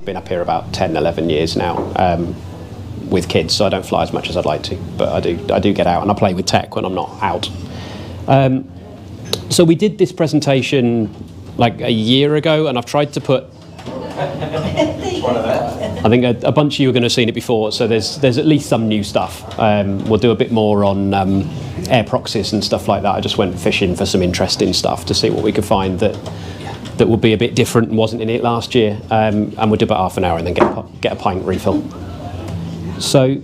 Been up here about 10, 11 years now with kids, so I don't fly as much as I'd like to, but I do get out and I play with tech when I'm not out. So we did this presentation like a year ago, and I've tried to put I think a bunch of you are going to have seen it before, so there's at least some new stuff. We'll do a bit more on Airproxes and stuff like that. I just went fishing for some interesting stuff to see what we could find that would be a bit different and wasn't in it last year. And we'll do about half an hour and then get a pint refill. So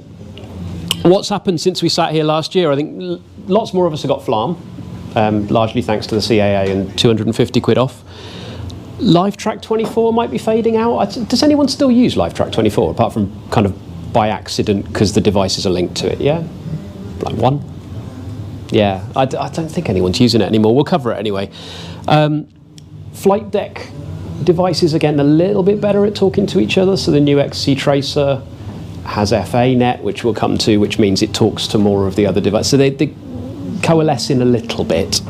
what's happened since we sat here last year? I think lots more of us have got FLARM, largely thanks to the CAA and 250 quid off. LiveTrack 24 might be fading out. Does anyone still use LiveTrack 24 apart from kind of by accident because the devices are linked to it? Yeah, like one. Yeah, I don't think anyone's using it anymore. We'll cover it anyway. Flight deck devices are getting a little bit better at talking to each other. So the new XC Tracer has FA-net, which we'll come to, which means it talks to more of the other devices. So they coalesce in a little bit.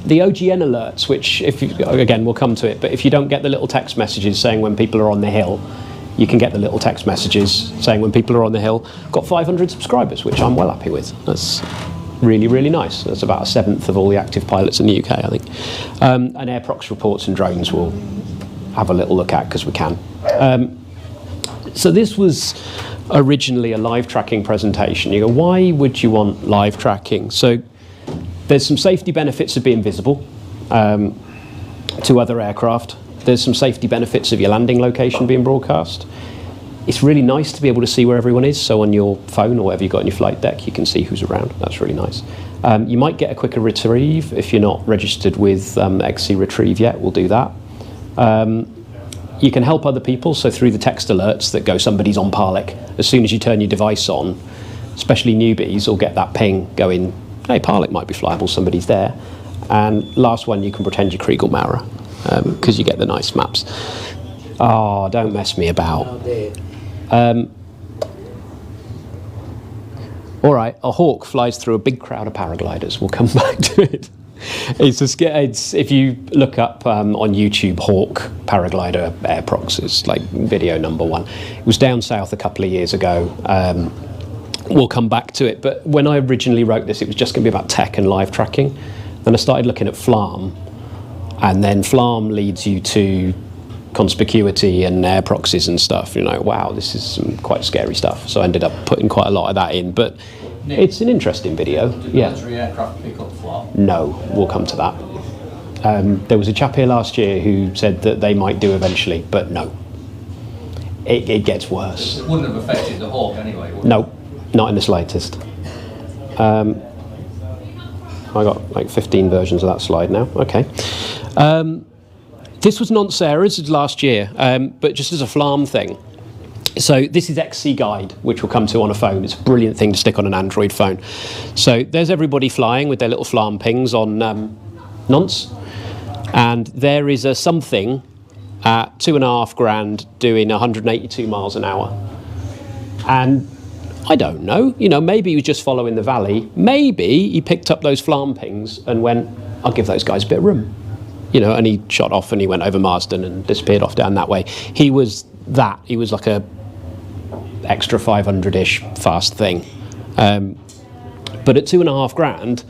The OGN alerts, which again we'll come to it, but if you don't get the little text messages saying when people are on the hill, you can get the little text messages saying when people are on the hill. Got 500 subscribers, which I'm well happy with. That's really, really nice. That's about 1/7 of all the active pilots in the UK, I think. And Airprox reports and drones we'll have a little look at because we can. So this was originally a live tracking presentation. You go, why would you want live tracking? So there's some safety benefits of being visible to other aircraft. There's some safety benefits of your landing location being broadcast. It's really nice to be able to see where everyone is. So on your phone or whatever you've got on your flight deck, you can see who's around. That's really nice. You might get a quicker retrieve if you're not registered with XC Retrieve yet. We'll do that. You can help other people. So through the text alerts that go, somebody's on Parlek. As soon as you turn your device on, especially newbies will get that ping going, hey, Parlek might be flyable, somebody's there. And last one, you can pretend you're Kriegel Maurer because you get the nice maps. Oh, don't mess me about. All right, a Hawk flies through a big crowd of paragliders. We'll come back to it. It's if you look up on YouTube, Hawk paraglider Airproxes, like video #1. It was down south a couple of years ago. We'll come back to it, but when I originally wrote this, it was just going to be about tech and live tracking. Then I started looking at FLARM, and then FLARM leads you to conspicuity and Airproxes and stuff. You know, wow, this is some quite scary stuff. So I ended up putting quite a lot of that in, but Nick, it's an interesting video. Did military aircraft pick up FLARM? No, we'll come to that. There was a chap here last year who said that they might do eventually, but no. It gets worse. It wouldn't have affected the Hawk anyway, would it? No. Not in the slightest. I got like 15 versions of that slide now. Okay. This was non-Sarah's last year, but just as a FLARM thing. So this is XC Guide, which we'll come to on a phone. It's a brilliant thing to stick on an Android phone. So there's everybody flying with their little FLARM pings on nonce. And there is a something at 2.5 grand doing 182 miles an hour. And I don't know, maybe he was just following the valley. Maybe he picked up those FLARM pings and went, I'll give those guys a bit of room. And he shot off and he went over Marsden and disappeared off down that way. He was like a extra 500-ish fast thing. But at 2.5 grand,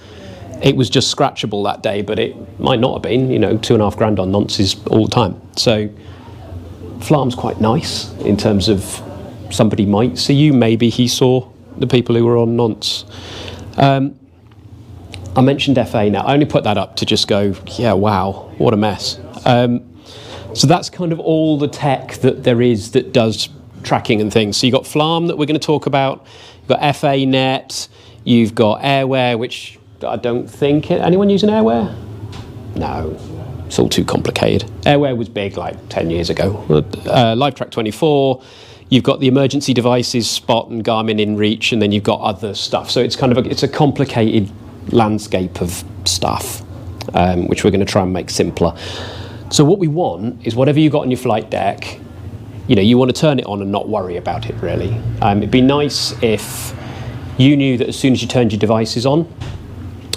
it was just scratchable that day, but it might not have been, 2.5 grand on nonces all the time. So FLARM's quite nice in terms of somebody might see you, maybe he saw the people who were on nonce. I mentioned FA now. I only put that up to just go, yeah, wow, what a mess. So that's kind of all the tech that there is that does tracking and things. So you've got FLARM that we're going to talk about. You've got FA-net. You've got Airware, which I don't think... Anyone using Airware? No. It's all too complicated. Airware was big like 10 years ago. LiveTrack 24... You've got the emergency devices, Spot and Garmin InReach, and then you've got other stuff. So it's kind of it's a complicated landscape of stuff, which we're going to try and make simpler. So what we want is whatever you've got on your flight deck, you want to turn it on and not worry about it, really. It'd be nice if you knew that as soon as you turned your devices on,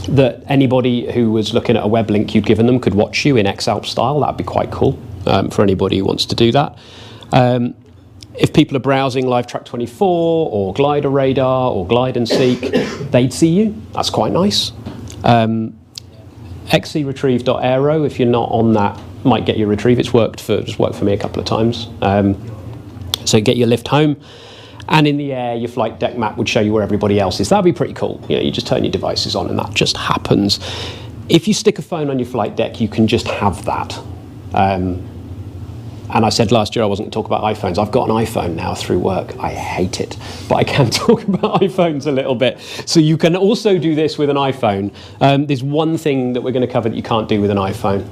that anybody who was looking at a web link you'd given them could watch you in X-Alp style. That'd be quite cool. for anybody who wants to do that. If people are browsing Live Track 24 or Glider Radar or Glide and Seek, they'd see you. That's quite nice. xcretrieve.aero, if you're not on that, might get your retrieve. It's worked for me a couple of times. So get your lift home, and in the air, your flight deck map would show you where everybody else is. That'd be pretty cool. You know, you just turn your devices on, and that just happens. If you stick a phone on your flight deck, you can just have that. And I said last year I wasn't going to talk about iPhones. I've got an iPhone now through work. I hate it, but I can talk about iPhones a little bit. So you can also do this with an iPhone. There's one thing that we're going to cover that you can't do with an iPhone,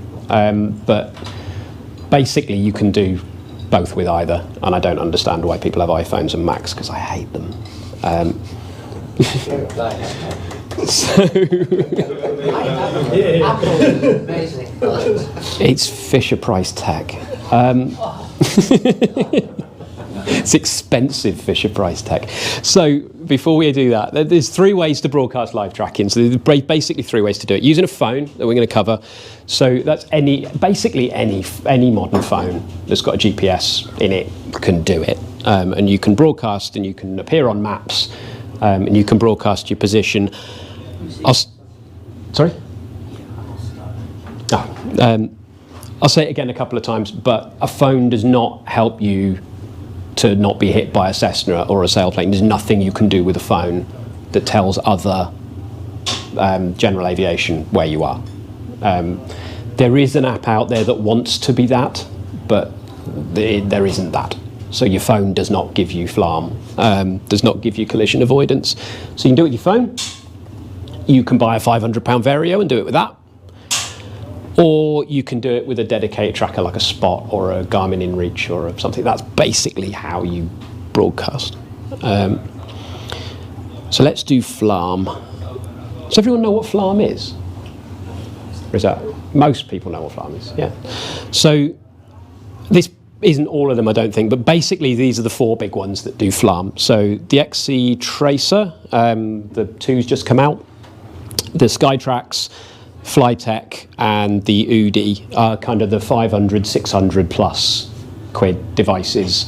but basically you can do both with either. And I don't understand why people have iPhones and Macs, because I hate them. It's Fisher-Price tech. It's expensive Fisher-Price tech. So before we do that, there's 3 ways to broadcast live tracking. So there's basically 3 ways to do it. Using a phone that we're going to cover. So that's basically any modern phone that's got a GPS in it can do it. And you can broadcast, and you can appear on maps, and you can broadcast your position. Sorry? I'll say it again a couple of times, but a phone does not help you to not be hit by a Cessna or a sailplane. There's nothing you can do with a phone that tells other general aviation where you are. There is an app out there that wants to be that, but there isn't that. So your phone does not give you FLARM, does not give you collision avoidance. So you can do it with your phone. You can buy a £500 Vario and do it with that. Or you can do it with a dedicated tracker like a Spot or a Garmin InReach or something. That's basically how you broadcast. So let's do FLARM. Does everyone know what FLARM is? Or is that most people know what FLARM is? Yeah. So this isn't all of them, I don't think, but basically these are the 4 big ones that do FLARM. So the XC Tracer, the 2's just come out. The Skytrax, Flytech, and the UDI are kind of the 500, 600 plus quid devices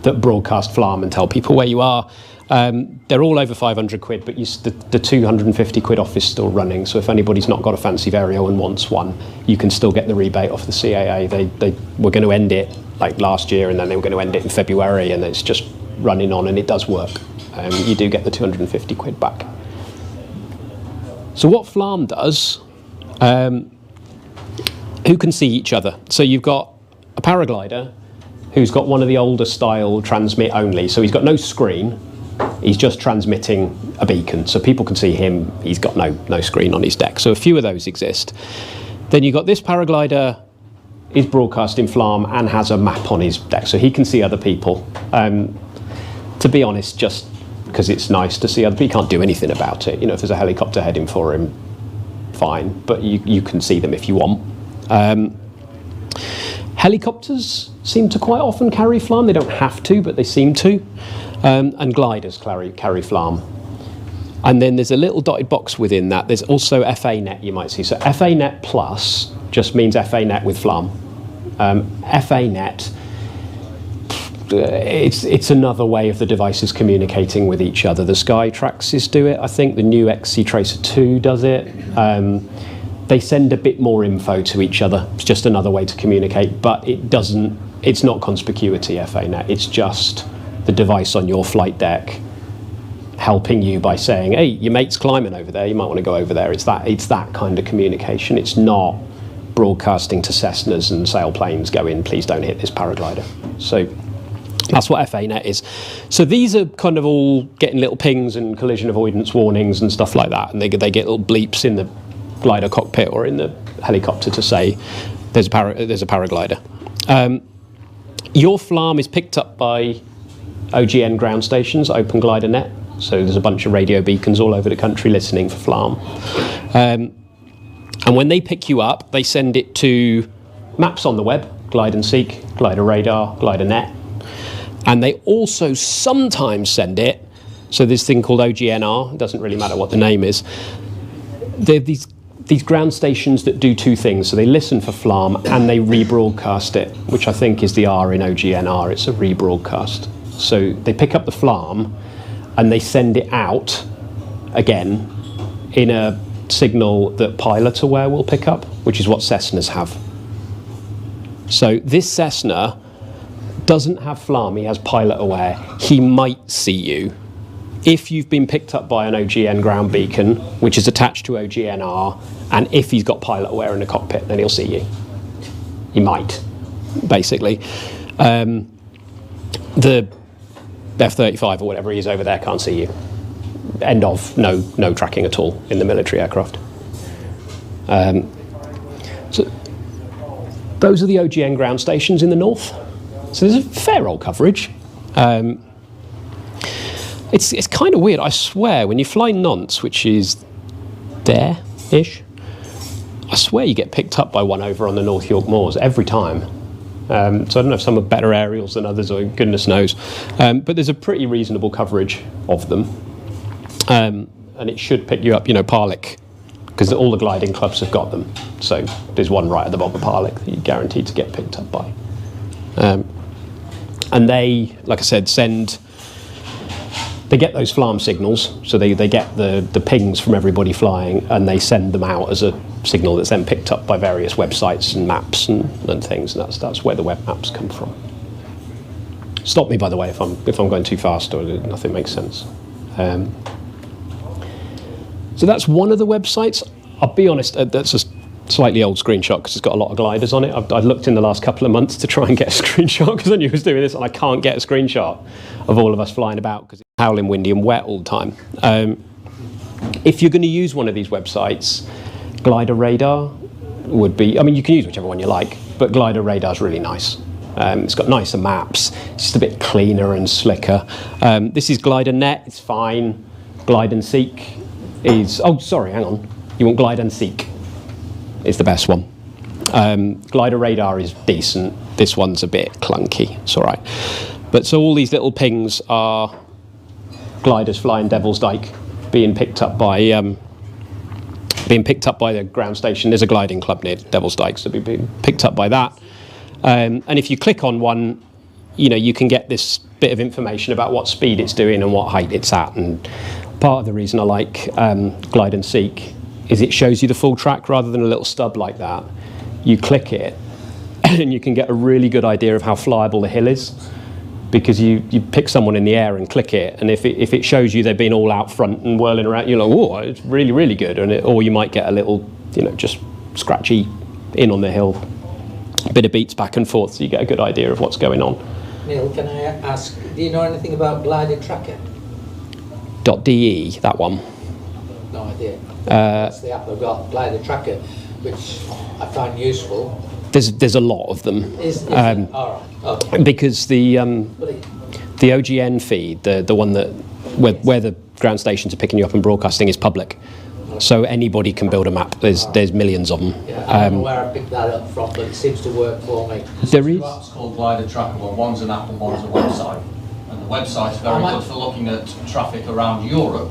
that broadcast FLARM and tell people where you are. They're all over 500 quid, but the 250 quid off is still running. So if anybody's not got a fancy Vario and wants one, you can still get the rebate off the CAA. They were going to end it like last year, and then they were going to end it in February, and it's just running on, and it does work. You do get the 250 quid back. So what FLARM does, who can see each other? So you've got a paraglider who's got one of the older style transmit only. So he's got no screen. He's just transmitting a beacon. So people can see him. He's got no screen on his deck. So a few of those exist. Then you've got this paraglider is broadcasting FLARM and has a map on his deck. So he can see other people. To be honest, just because it's nice to see other people, you can't do anything about it. You know, if there's a helicopter heading for him, fine, but you can see them if you want. Helicopters seem to quite often carry FLARM. They don't have to, but they seem to. And gliders carry FLARM. And then there's a little dotted box within that. There's also FANet you might see. So FANet Plus just means FANet with FLARM. FANet, it's another way of the devices communicating with each other. The Skytraxes do it, I think. The new XC Tracer 2 does it. They send a bit more info to each other. It's just another way to communicate, but it's not conspicuity FANet. It's just the device on your flight deck helping you by saying, hey, your mate's climbing over there, you might want to go over there. It's that kind of communication. It's not broadcasting to Cessnas and sailplanes going, please don't hit this paraglider. So that's what FANet is. So these are kind of all getting little pings and collision avoidance warnings and stuff like that, and they get little bleeps in the glider cockpit or in the helicopter to say there's a paraglider. Your FLARM is picked up by OGN ground stations, Open Glider Net. So there's a bunch of radio beacons all over the country listening for FLARM. And when they pick you up, they send it to maps on the web, Glide and Seek, Glider Radar, Glider Net. And they also sometimes send it, so this thing called OGNR, it doesn't really matter what the name is. They're these these ground stations that do two things. So they listen for FLARM and they rebroadcast it, which I think is the R in OGNR. It's a rebroadcast. So they pick up the FLARM and they send it out again in a signal that pilot aware will pick up, which is what Cessnas have. So this Cessna doesn't have FLARM, he has pilot aware. He might see you. If you've been picked up by an OGN ground beacon, which is attached to OGNR, and if he's got pilot aware in the cockpit, then he'll see you. He might, basically. The F-35 or whatever he is over there can't see you. End of. No tracking at all in the military aircraft. So those are the OGN ground stations in the north. So there's a fair old coverage. It's kind of weird. I swear, when you fly nonce, which is there-ish, I swear you get picked up by one over on the North York Moors every time. So I don't know if some are better aerials than others, or goodness knows. But there's a pretty reasonable coverage of them. And it should pick you up, Parlick, because all the gliding clubs have got them. So there's one right at the bottom of Parlick that you're guaranteed to get picked up by. And they, like I said, they get those FLARM signals, so they get the pings from everybody flying, and they send them out as a signal that's then picked up by various websites and maps and things, and that's where the web maps come from. Stop me, by the way, if I'm going too fast or nothing makes sense. So that's one of the websites. I'll be honest, that's a slightly old screenshot because it's got a lot of gliders on it. I've looked in the last couple of months to try and get a screenshot because I knew I was doing this, and I can't get a screenshot of all of us flying about because it's howling, windy and wet all the time. If you're going to use one of these websites, Glider Radar would be, you can use whichever one you like, but Glider Radar is really nice. It's got nicer maps, it's just a bit cleaner and slicker. This is Glider Net, it's fine. Glide and Seek is, oh sorry, hang on. You want Glide and Seek is the best one. Glider Radar is decent. This one's a bit clunky, it's all right. But so all these little pings are gliders flying Devil's Dyke being picked up by the ground station. There's a gliding club near Devil's Dyke, so being picked up by that. And if you click on one, you can get this bit of information about what speed it's doing and what height it's at. And part of the reason I like Glide and Seek is it shows you the full track rather than a little stub like that. You click it and you can get a really good idea of how flyable the hill is, because you pick someone in the air and click it, and if it shows you they've been all out front and whirling around, you're like, oh, it's really, really good. Or you might get a little, just scratchy in on the hill, a bit of beats back and forth, so you get a good idea of what's going on. Neil, can I ask, do you know anything about Glider Tracker? .de, that one. No idea. That's the app I've got, Glider Tracker, which I find useful. There's a lot of them. All right. Okay. Because the OGN feed, the one that where the ground stations are picking you up and broadcasting, is public. So anybody can build a map. There's millions of them. Yeah, I don't know where I picked that up from, but it seems to work for me. There is. Two apps called Glider Tracker. Well, one's an app and one's a website. And the website's very good for looking at traffic around Europe.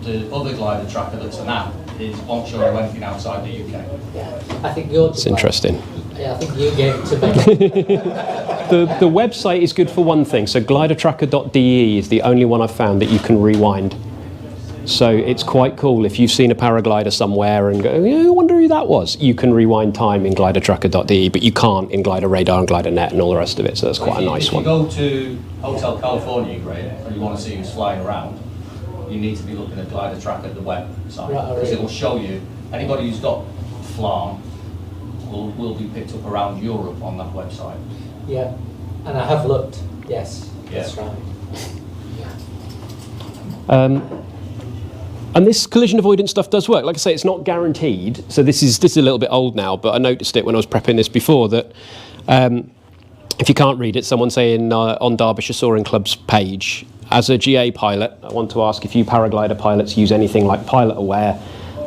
The other Glider Tracker that's an app won't show you anything outside the UK. Yeah, I think yours. It's interesting. Yeah, I think you gave it to me. The website is good for one thing. So glidertracker.de is the only one I've found that you can rewind. So it's quite cool if you've seen a paraglider somewhere and go, I wonder who that was. You can rewind time in glidertracker.de, but you can't in Glider Radar and Glider Net and all the rest of it. So that's quite a nice one. If you go to Hotel California, Greg, and you want to see who's flying around, you need to be looking at Glider Tracker, the website, because it will show you anybody who's got FLARM will be picked up around Europe on that website. Yeah, and I have looked. Yes, that's right. And this collision avoidance stuff does work. Like I say, it's not guaranteed. So this is a little bit old now, but I noticed it when I was prepping this before that if you can't read it, someone saying on Derbyshire Soaring Club's page, as a GA pilot, I want to ask if you paraglider pilots use anything like Pilot Aware.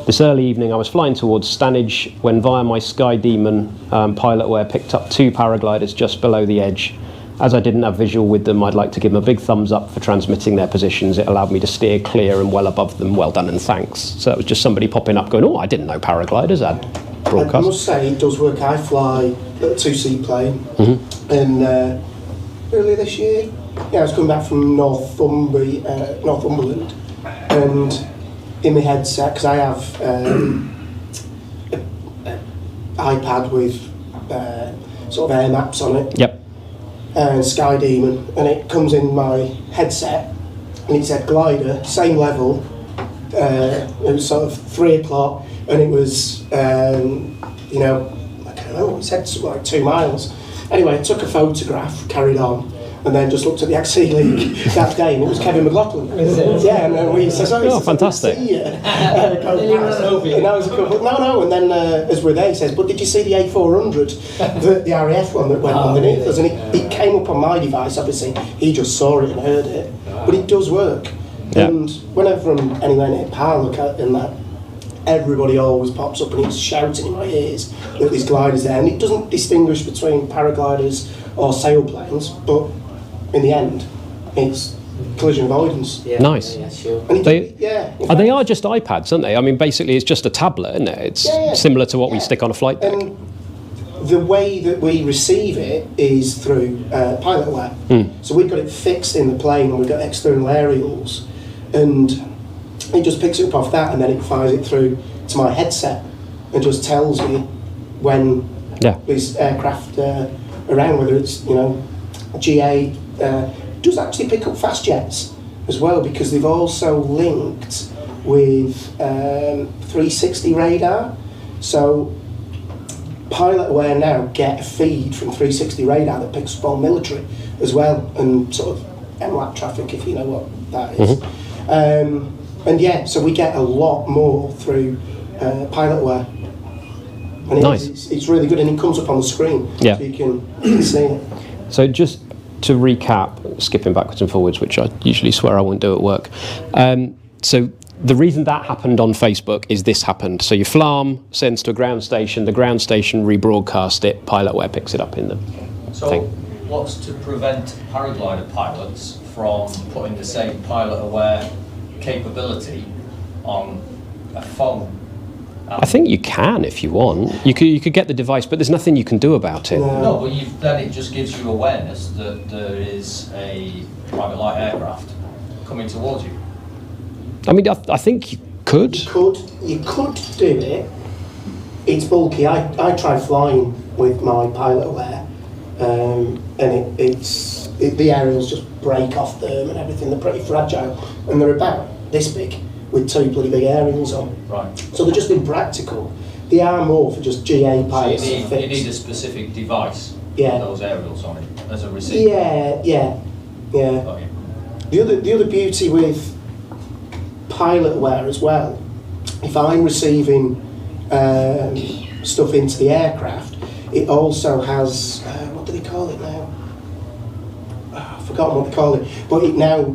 This early evening I was flying towards Stanage when via my Sky Demon Pilot Aware picked up two paragliders just below the edge as I didn't have visual with them, I'd like to give them a big thumbs up for transmitting their positions. It allowed me to steer clear and well above them. Well done and thanks. So it was just somebody popping up going, oh, I didn't know paragliders had broadcast. I must say, it does work. I fly a two-seat plane, and earlier this year, I was coming back from Northumberland, and in my headset, because I have an iPad with sort of air maps on it. Yep. And Sky Demon, and it comes in my headset, and it said glider, same level. It was sort of 3 o'clock, and it was, I don't know, it said something like 2 miles. Anyway, I took a photograph, carried on, and then just looked at the XC League that day, and it was Kevin McLaughlin. Yeah, and then we said, oh, fantastic. And I was a couple, no, and then as we're there, he says, but did you see the A400, the RAF one that went underneath us? And it came up on my device, obviously, he just saw it and heard it, but it does work. Yeah. And whenever I'm anywhere near Parlock and that, everybody always pops up and it's shouting in my ears that there's gliders there, and it doesn't distinguish between paragliders or sailplanes, but in the end, it's collision avoidance. Yeah, Nice. Yeah, sure. And They they are just iPads, aren't they? I mean, basically, it's just a tablet, isn't it? It's similar to what we stick on a flight deck. And the way that we receive it is through pilotware. So we've got it fixed in the plane, and we've got external aerials, and it just picks it up off that, and then it fires it through to my headset and just tells me when there's aircraft around, whether it's GA. Does actually pick up fast jets as well, because they've also linked with 360 radar. So Pilot Aware now get a feed from 360 radar that picks up all military as well, and sort of MLAP traffic, if you know what that is. And so we get a lot more through Pilot Aware. And Nice. it's really good, and it comes up on the screen, so you can see it. So just to recap, skipping backwards and forwards, which I usually swear I won't do at work. So the reason that happened on Facebook is this happened. So your FLARM sends to a ground station, the ground station rebroadcast it, PilotWare picks it up in the thing. What's to prevent paraglider pilots from putting the same pilot-aware capability on a phone? I think you can if you want. You could get the device, but there's nothing you can do about it. No, but then it just gives you awareness that there is a private light aircraft coming towards you. I mean, I think you could. You could do it. It's bulky. I tried flying with my pilot aware, and the aerials just break off them and everything. They're pretty fragile, and they're about this big with 2 bloody big aerials on. Right. So they're just impractical. They are more for just GA pilots. So you need a specific device with those aerials on it as a receiver. Yeah. Got you. The other beauty with pilot aware as well, if I'm receiving stuff into the aircraft, it also has what do they call it now? I've forgotten what they call it, but it now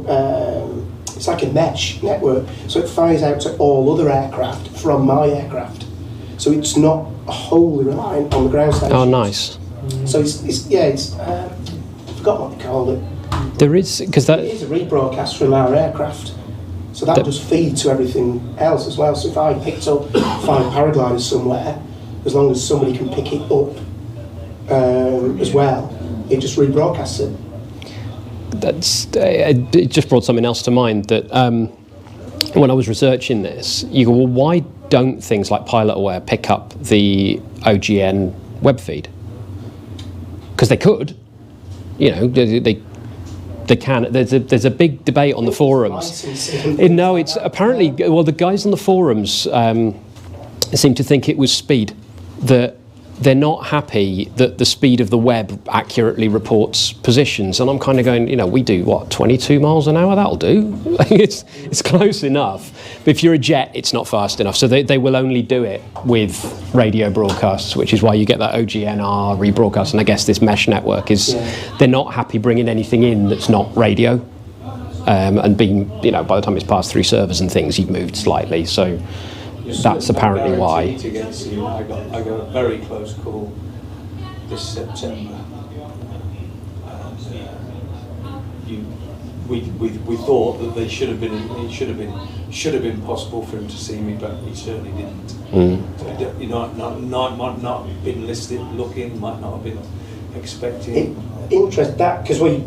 it's like a mesh network, so it fires out to all other aircraft from my aircraft, so it's not wholly reliant on the ground station. Oh, nice. So it's I forgot what they call it. There is, because that It is a rebroadcast from our aircraft. So that just feeds to everything else as well. So if I picked up 5 paragliders somewhere, as long as somebody can pick it up as well, it just rebroadcasts it. It just brought something else to mind that when I was researching this, you go, well, why don't things like Pilot Aware pick up the OGN web feed? Because they could, they can. There's a big debate on the forums. No, it's apparently, well, the guys on the forums seem to think it was speed, that they're not happy that the speed of the web accurately reports positions, and I'm kind of going, we do what, 22 miles an hour? That'll do. It's close enough. But if you're a jet, it's not fast enough. So they will only do it with radio broadcasts, which is why you get that OGNR rebroadcast. And I guess this mesh network is, they're not happy bringing anything in that's not radio, and being, by the time it's passed through servers and things, you've moved slightly. So that's apparently why. To get to you, I got a very close call this September. we thought that they should have been. It should have been possible for him to see me, but he certainly didn't. So he might not have been looking, might not have been expecting. Interest that because we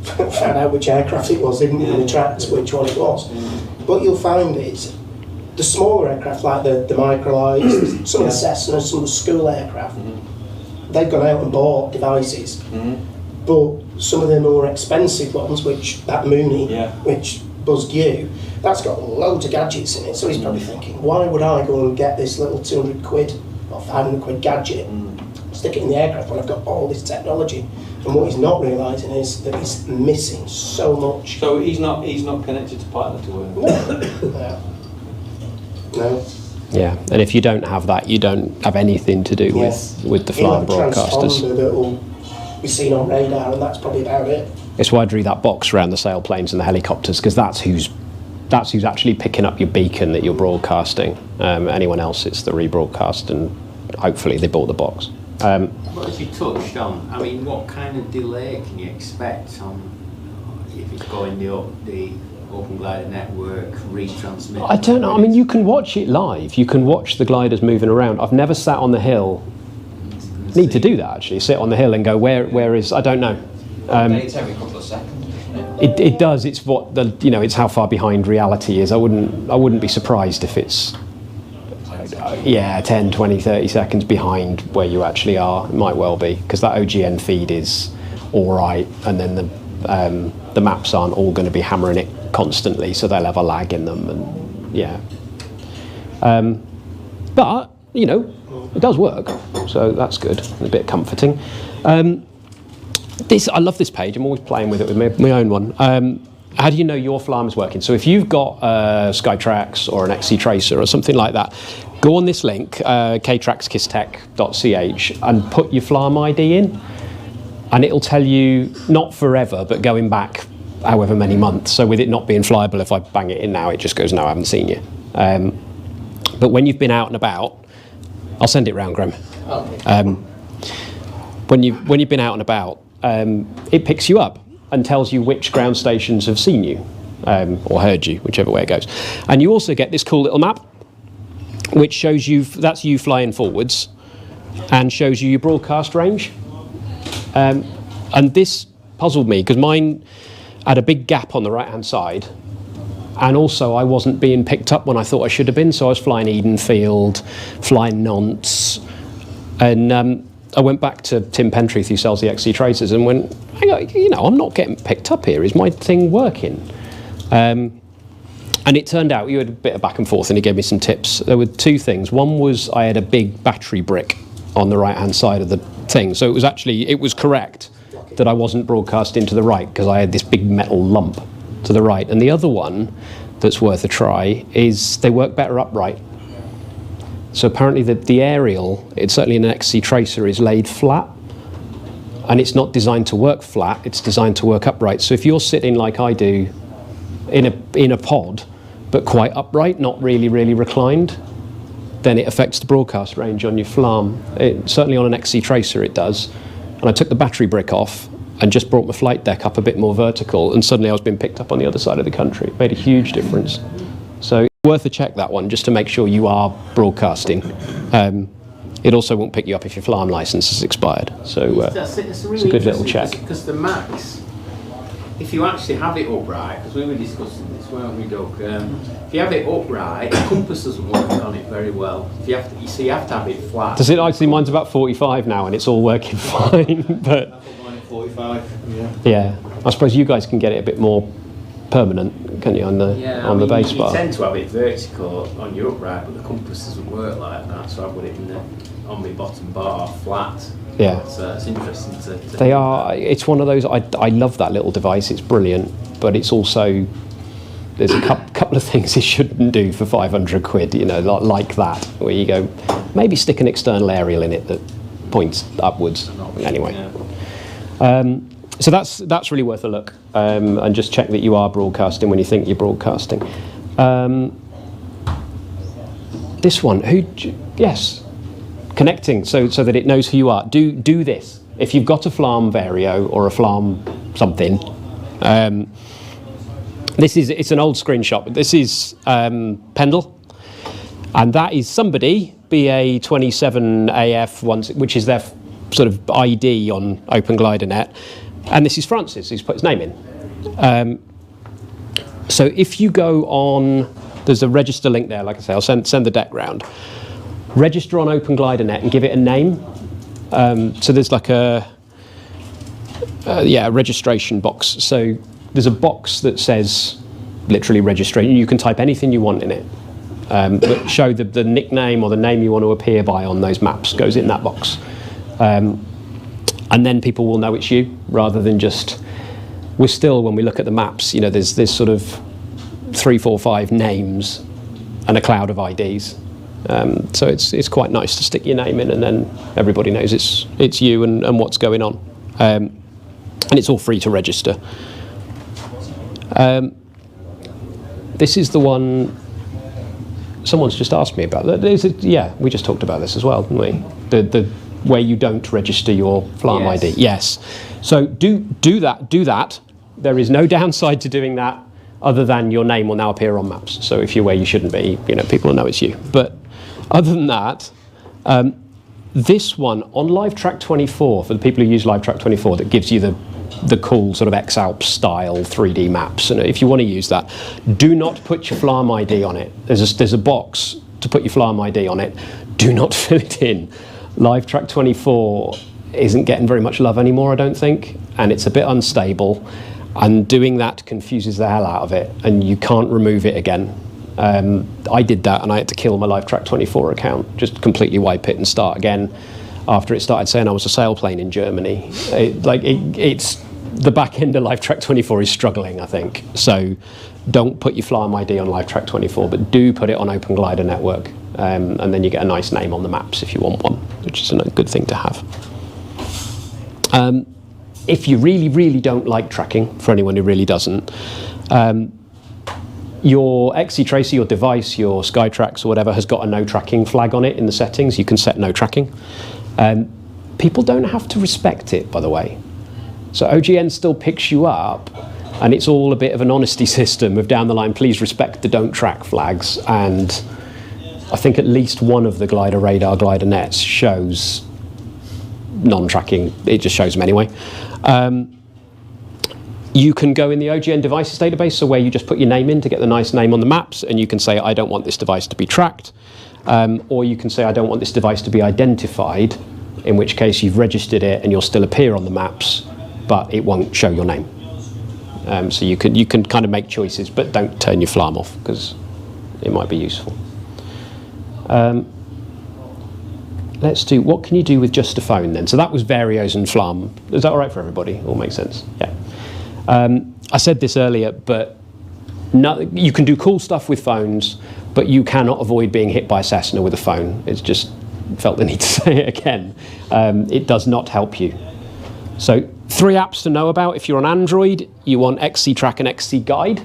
found out which aircraft it was, didn't we? In the tracks, which one it was. What you'll find is the smaller aircraft, like the microlights, some of the Cessnas, some of the school aircraft, they've gone out and bought devices. But some of the more expensive ones, which that Mooney, which buzzed you, that's got loads of gadgets in it. So he's probably thinking, why would I go and get this little 200 quid or 500 quid gadget, stick it in the aircraft when I've got all this technology? And what he's not realising is that he's missing so much. So he's not connected to pilot to work. No. Yeah, and if you don't have that, you don't have anything to do with the flying broadcasters. That'll be seen on radar, and that's probably about it. It's why I drew that box around the sailplanes and the helicopters, because that's who's actually picking up your beacon that you're broadcasting. Anyone else, it's the rebroadcast, and hopefully they bought the box. But as you touched on, I mean, what kind of delay can you expect on if it's going the Open Glider network, retransmit? I don't know. I mean, you can watch it live. You can watch the gliders moving around. I've never sat on the hill. Need to do that actually. Sit on the hill and go where is? I don't know. It's every couple of seconds, isn't it? It does. It's what it's how far behind reality is. I wouldn't be surprised if it's 10, 20, 30 seconds behind where you actually are. It might well be, because that OGN feed is all right, and then the maps aren't all going to be hammering it constantly, so they'll have a lag in them, and but it does work, so that's good and a bit comforting. I love this page. I'm always playing with it with my own one. How do you know your FLARM is working? So if you've got Skytrax or an XC Tracer or something like that, go on this link, ktraxkistech.ch, and put your FLARM ID in, and it'll tell you, not forever, but going back however many months. So with it not being flyable, if I bang it in now, it just goes, no, I haven't seen you. But when you've been out and about, I'll send it round, Graham. When you've been out and about, it picks you up and tells you which ground stations have seen you, or heard you, whichever way it goes. And you also get this cool little map, which shows you, that's you flying forwards, and shows you your broadcast range. And this puzzled me, because mine had a big gap on the right-hand side, and also I wasn't being picked up when I thought I should have been, so I was flying Edenfield, flying Nantes, and I went back to Tim Pentreath, who sells the XC Tracers, and went, I'm not getting picked up here. Is my thing working? And it turned out, you had a bit of back and forth, and he gave me some tips. There were two things. One was I had a big battery brick on the right-hand side of the thing, so it was correct that I wasn't broadcasting to the right, because I had this big metal lump to the right. And the other one that's worth a try is they work better upright. So apparently the aerial, it's certainly an XC Tracer, is laid flat, and it's not designed to work flat, it's designed to work upright. So if you're sitting like I do in a pod, but quite upright, not really reclined, then it affects the broadcast range on your FLARM. Certainly on an XC Tracer it does. And I took the battery brick off and just brought my flight deck up a bit more vertical, and suddenly I was being picked up on the other side of the country. It made a huge difference. So it's worth a check, that one, just to make sure you are broadcasting. It also won't pick you up if your FLARM license is expired. So it's a good little check. Because the Max, if you actually have it upright, because we were discussing this, weren't we, Doug? If you have it upright, the compass doesn't work on it very well. You have to have it flat. Does it actually? Mine's about 45 now, and it's all working fine. But Mine at 45. yeah, I suppose you guys can get it a bit more permanent, can you, on the base bar? You tend to have it vertical on your upright, but the compass doesn't work like that. So I put it on my bottom bar flat. Yeah. So it's interesting to They are. It's one of those. I love that little device. It's brilliant, but it's also, there's a couple of things it shouldn't do for 500 quid. Like that, where you go, maybe stick an external aerial in it that points upwards. Anyway. Yeah. So that's really worth a look, and just check that you are broadcasting when you think you're broadcasting. This one, yes. Connecting so that it knows who you are. Do this. If you've got a FLARM Vario or a FLARM something, It's an old screenshot, but this is Pendle, and that is somebody, BA27AF, which is their sort of ID on OpenGliderNet, and this is Francis, who's put his name in. So if you go on, there's a register link there, like I say, I'll send the deck round. Register on OpenGliderNet and give it a name. So there's like a registration box. So there's a box that says literally registration. You can type anything you want in it. But show the nickname or the name you want to appear by on those maps goes in that box. And then people will know it's you, rather than just, we're still, when we look at the maps, you know, there's sort of 3, 4, 5 names and a cloud of IDs. So it's quite nice to stick your name in, and then everybody knows it's you and what's going on. And it's all free to register. This is the one someone's just asked me about. Yeah, we just talked about this as well, didn't we? The where you don't register your FLARM ID. Yes. So do that. There is no downside to doing that, other than your name will now appear on maps. So if you're where you shouldn't be, you know, people will know it's you. But other than that, this one on LiveTrack24, for the people who use LiveTrack24, that gives you the cool sort of X-Alps style 3D maps. And if you want to use that, do not put your FLARM ID on it. There's a box to put your FLARM ID on it. Do not fill it in. LiveTrack24 isn't getting very much love anymore, I don't think, and it's a bit unstable. And doing that confuses the hell out of it, and you can't remove it again. I did that, and I had to kill my LiveTrack24 account, just completely wipe it and start again after it started saying I was a sailplane in Germany. It's the back end of LiveTrack24 is struggling, I think. So don't put your FLARM ID on LiveTrack24, but do put it on OpenGlider Network, and then you get a nice name on the maps if you want one, which is a good thing to have. If you really, really don't like tracking, for anyone who really doesn't, your XC Tracer, your device, your Skytrax or whatever has got a no tracking flag on it in the settings. You can set no tracking. People don't have to respect it, by the way. So OGN still picks you up, and it's all a bit of an honesty system of down the line, please respect the don't track flags. And I think at least one of the glider radar, glider nets shows non-tracking. It just shows them anyway. You can go in the OGN devices database, so where you just put your name in to get the nice name on the maps, and you can say, I don't want this device to be tracked. Or you can say, I don't want this device to be identified, in which case you've registered it and you'll still appear on the maps, but it won't show your name. So you can kind of make choices, but don't turn your FLARM off, because it might be useful. Let's do, what can you do with just a phone then? So that was Varios and FLARM. Is that all right for everybody? All makes sense? Yeah. I said this earlier, but you can do cool stuff with phones, but you cannot avoid being hit by a Cessna with a phone. It's just felt the need to say it again. It does not help you. So 3 apps to know about. If you're on Android, you want XC Track and XC Guide.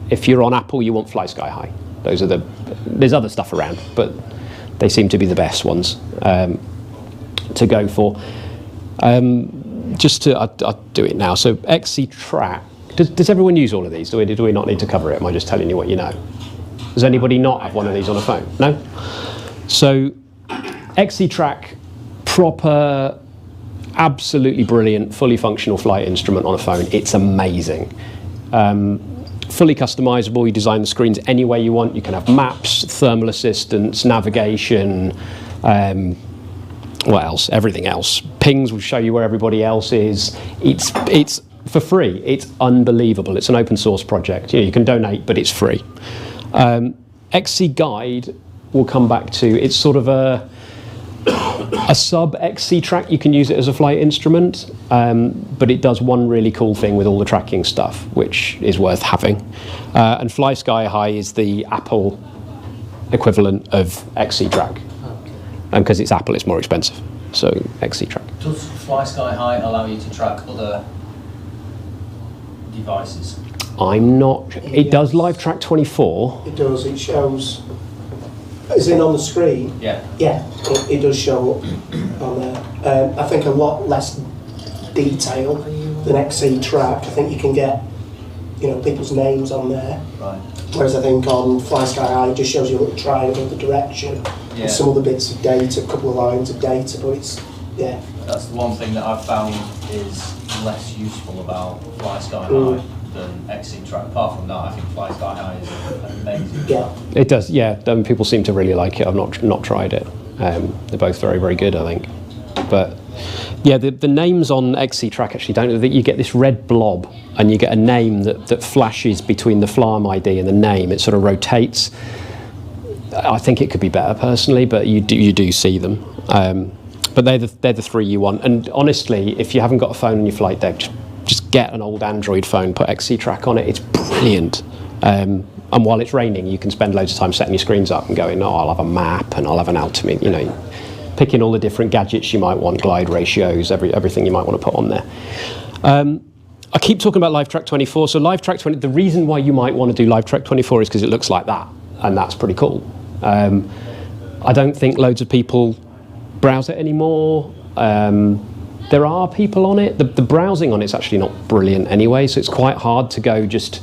If you're on Apple, you want Fly Sky High. Those are there's other stuff around, but they seem to be the best ones to go for. I'll do it now. So XC Track, does everyone use all of these? Do we not need to cover it? Am I just telling you what you know? Does anybody not have one of these on a phone? No? So XC Track, proper, absolutely brilliant, fully functional flight instrument on a phone. It's amazing. Fully customizable. You design the screens any way you want. You can have maps, thermal assistance, navigation, what else? Everything else. Pings will show you where everybody else is. It's for free. It's unbelievable. It's an open source project. You can donate, but it's free. XC Guide we'll come back to. It's sort of a sub XC Track. You can use it as a flight instrument, but it does one really cool thing with all the tracking stuff, which is worth having. And Fly Sky High is the Apple equivalent of XC Track. And because it's Apple, it's more expensive. So XC Track. Does Fly Sky High allow you to track other devices? I'm not. It does LiveTrack24. It does. It shows. Is it on the screen? Yeah. Yeah, it does show up on there. I think a lot less detail than XC Track. I think you can get people's names on there. Right. Whereas I think on Fly Sky High it just shows you a little triangle of the direction Yeah. and some other bits of data, a couple of lines of data, but it's, yeah. That's the one thing that I've found is less useful about Fly Sky High than XC Track. Apart from that, I think Fly Sky High is amazing. Yeah. It does, yeah. People seem to really like it. I've not tried it. They're both very, very good, I think. But yeah, the names on XC Track actually don't. That you get this red blob, and you get a name that flashes between the FLARM ID and the name. It sort of rotates. I think it could be better personally, but you do see them. But they're the three you want. And honestly, if you haven't got a phone on your flight deck, just get an old Android phone, put XC Track on it. It's brilliant. And while it's raining, you can spend loads of time setting your screens up and going, I'll have a map and I'll have an altimeter, picking all the different gadgets you might want, glide ratios, everything you might want to put on there. I keep talking about LiveTrack 24. So LiveTrack 20, the reason why you might want to do LiveTrack 24 is because it looks like that, and that's pretty cool. I don't think loads of people browse it anymore. There are people on it. The browsing on it's actually not brilliant anyway, so it's quite hard to go just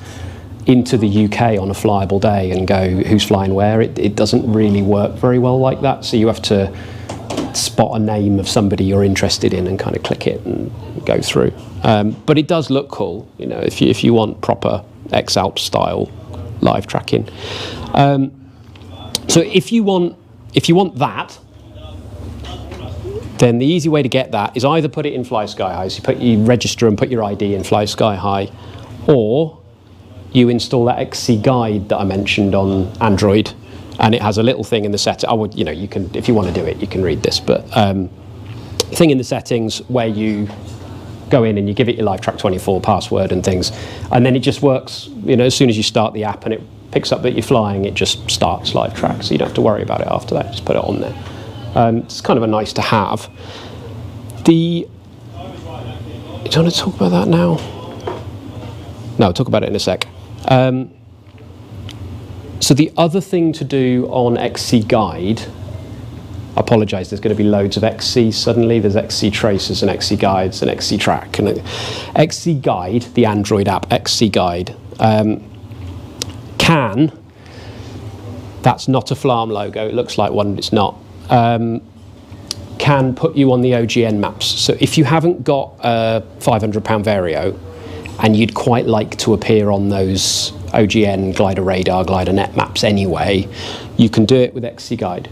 into the UK on a flyable day and go who's flying where. It doesn't really work very well like that, so you have to spot a name of somebody you're interested in and kind of click it and go through. But it does look cool, if you want proper X-out style live tracking. So if you want that, then the easy way to get that is either put it in Fly Sky High, so you register and put your ID in Fly Sky High, or you install that XC guide that I mentioned on Android, and it has a little thing in the setting. You can, if you want to do it, you can read this, but thing in the settings where you go in and you give it your LiveTrack 24 password and things, and then it just works. As soon as you start the app and it picks up that you're flying, it just starts LiveTrack, so you don't have to worry about it after that. Just put it on there. It's kind of a nice to have. Do you want to talk about that now? No, I'll talk about it in a sec. So the other thing to do on XC Guide, I apologise, there's going to be loads of XC suddenly. There's XC Tracers and XC Guides and XC Track. And XC Guide, the Android app, XC Guide, that's not a FLARM logo, it looks like one, but it's not, can put you on the OGN maps. So if you haven't got a £500 Vario and you'd quite like to appear on those OGN, Glider Radar, Glider Net maps anyway, you can do it with XC Guide.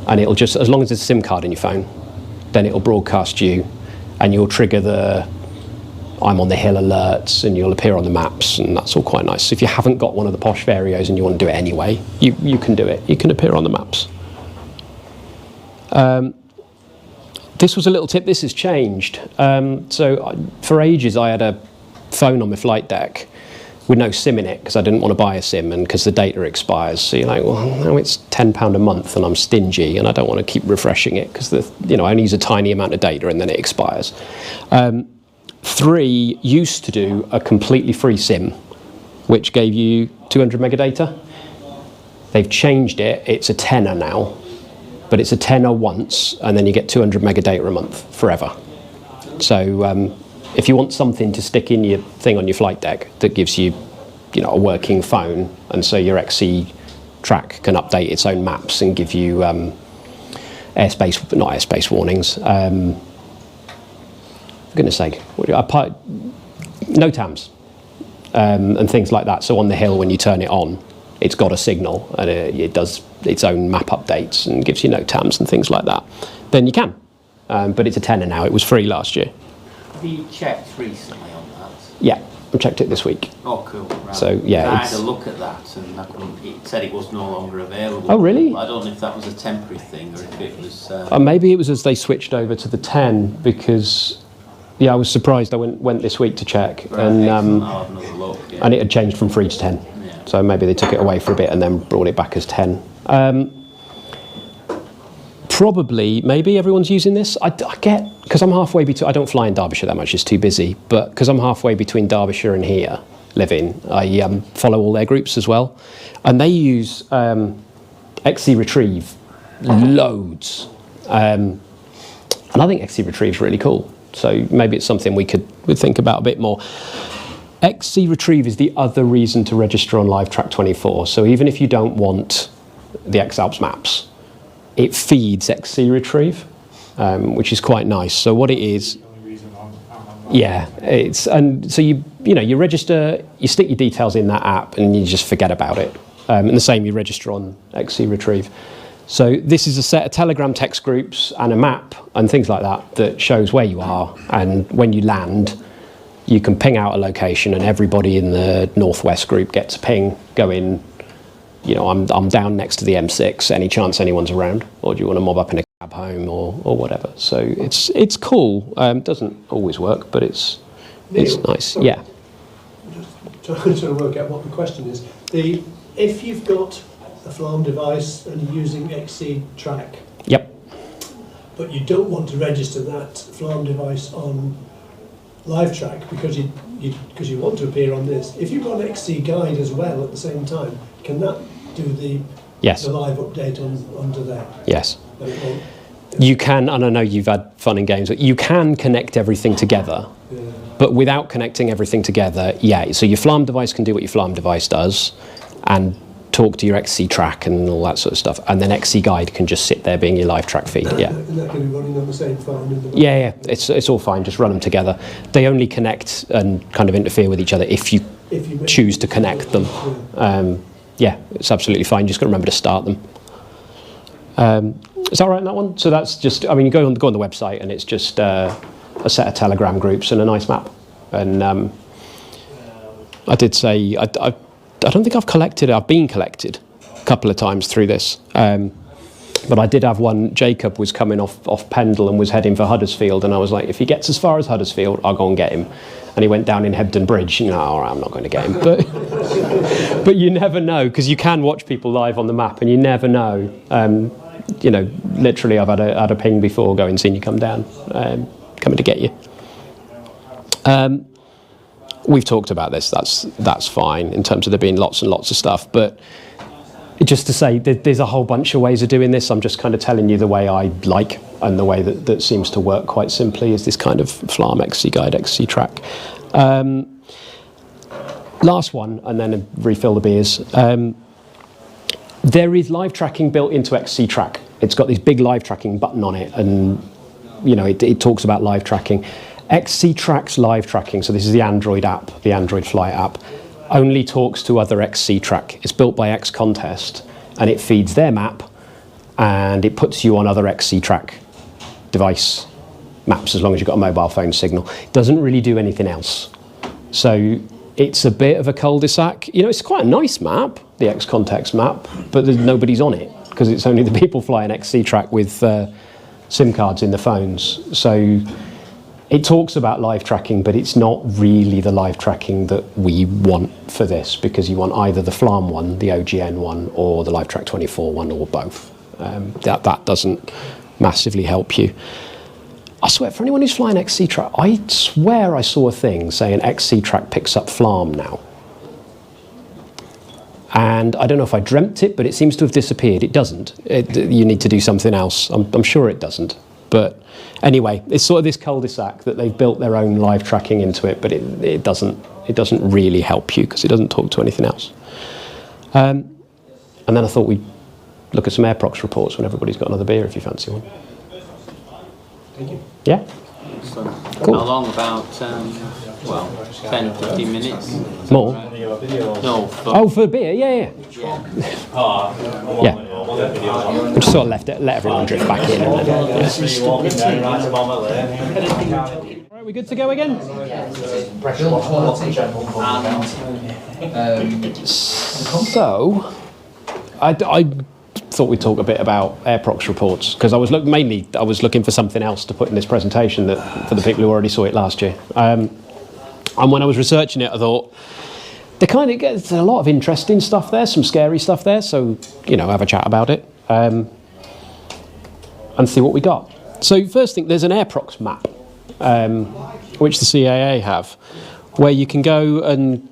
And it'll just, as long as there's a SIM card in your phone, then it'll broadcast you and you'll trigger the I'm on the hill alerts and you'll appear on the maps, and that's all quite nice. So if you haven't got one of the posh Varios and you want to do it anyway, you can do it. You can appear on the maps. This was a little tip. This has changed. So for ages I had a phone on my flight deck with no SIM in it because I didn't want to buy a SIM and because the data expires. So you're like, well, now it's £10 a month and I'm stingy and I don't want to keep refreshing it because I only use a tiny amount of data and then it expires. 3 used to do a completely free SIM, which gave you 200 megadata. They've changed it. It's a tenner now, but it's a tenner once, and then you get 200 megadata a month forever. So if you want something to stick in your thing on your flight deck that gives you, a working phone, and so your XC Track can update its own maps and give you not airspace warnings. For goodness sake, NOTAMs and things like that. So on the hill, when you turn it on, it's got a signal and it does its own map updates and gives you NOTAMs and things like that. Then you can, but it's a tenner now. It was free last year. Have you checked recently on that? Yeah, I checked it this week. Oh, cool. Right. So yeah, I had a look at that and it said it was no longer available. Oh, really? I don't know if that was a temporary thing or if it was. Maybe it was as they switched over to the 10 because. Yeah, I was surprised. I went this week to check, Right, and I'll have another look, yeah. and it had changed from 3 to 10. Yeah. So maybe they took it away for a bit and then brought it back as 10. Probably, maybe everyone's using this. I get, because I'm halfway between. I don't fly in Derbyshire that much; it's too busy. But because I'm halfway between Derbyshire and here, living, I follow all their groups as well, and they use XC Retrieve loads, and I think XC Retrieve is really cool. So maybe it's something we would think about a bit more. XC retrieve is the other reason to register on LiveTrack24. So even if you don't want the X-Alps maps, it feeds XC retrieve, which is quite nice. So what it is, yeah, and so you register, you stick your details in that app, and you just forget about it. And the same, you register on XC retrieve. So this is a set of Telegram text groups and a map and things like that shows where you are, and when you land, you can ping out a location, and everybody in the Northwest group gets a ping, go in, I'm down next to the M6, any chance anyone's around, or do you want to mob up in a cab home or whatever. So it's cool. Doesn't always work, but it's nice. Sorry. Yeah. Trying to work out what the question is. If you've got a FLARM device and you're using XC track, yep, but you don't want to register that FLARM device on LiveTrack because you want to appear on this. If you've got an XC guide as well at the same time, can that do the live update onto there? Yes. You can, and I know you've had fun in games, but you can connect everything together. Yeah. But without connecting everything together, so your FLARM device can do what your FLARM device does and talk to your XC track and all that sort of stuff, and then XC guide can just sit there being your LiveTrack feed. Yeah. And that can be running on the same phone. Yeah, it's all fine. Just run them together. They only connect and kind of interfere with each other if you choose to connect them. Yeah, it's absolutely fine. You just got to remember to start them. Is that right in that one? So that's just, you go on the website, and it's just a set of Telegram groups and a nice map. And I did say, I don't think I've collected it. I've been collected a couple of times through this. But I did have one. Jacob was coming off Pendle and was heading for Huddersfield, and I was like, if he gets as far as Huddersfield, I'll go and get him. And he went down in Hebden Bridge. All right, I'm not going to get him. But you never know, because you can watch people live on the map, and you never know. Literally, I've had a ping before going, seen you come down, coming to get you. We've talked about this. That's fine in terms of there being lots and lots of stuff, but just to say there's a whole bunch of ways of doing this. I'm just kind of telling you the way I like, and the way that seems to work quite simply is this kind of FLARM XC guide, XC track. Last one, and then refill the beers. There is live tracking built into XC track. It's got this big live tracking button on it, and it talks about live tracking. XC track's live tracking, so this is the Android app, the Android Flight app, only talks to other XC track. It's built by X Contest, and it feeds their map, and it puts you on other XC track device maps as long as you've got a mobile phone signal. It doesn't really do anything else. So it's a bit of a cul-de-sac. It's quite a nice map, the X Context map, but nobody's on it because it's only the people flying XC track with SIM cards in the phones. So it talks about live tracking, but it's not really the live tracking that we want for this, because you want either the FLARM one, the OGN one, or the LiveTrack24 one, or both. That doesn't massively help you. I swear, for anyone who's flying XC track, I swear I saw a thing saying XC track picks up FLARM now. And I don't know if I dreamt it, but it seems to have disappeared. It doesn't. You need to do something else. I'm sure it doesn't. But anyway, it's sort of this cul-de-sac that they've built their own live tracking into it, but it doesn't really help you because it doesn't talk to anything else. And then I thought we'd look at some Airprox reports when everybody's got another beer, if you fancy one. Thank you. Yeah? So, cool. How long? About 10, 15 minutes? More? No. For beer? Yeah. Yeah. We just sort of let everyone drift back in. And then, Right, we good to go again? So, I thought we'd talk a bit about Airprox reports, because I was looking for something else to put in this presentation for the people who already saw it last year. And when I was researching it, I thought there's a lot of interesting stuff there, some scary stuff there. So have a chat about it and see what we got. So first thing, there's an Airprox map, which the CAA have, where you can go and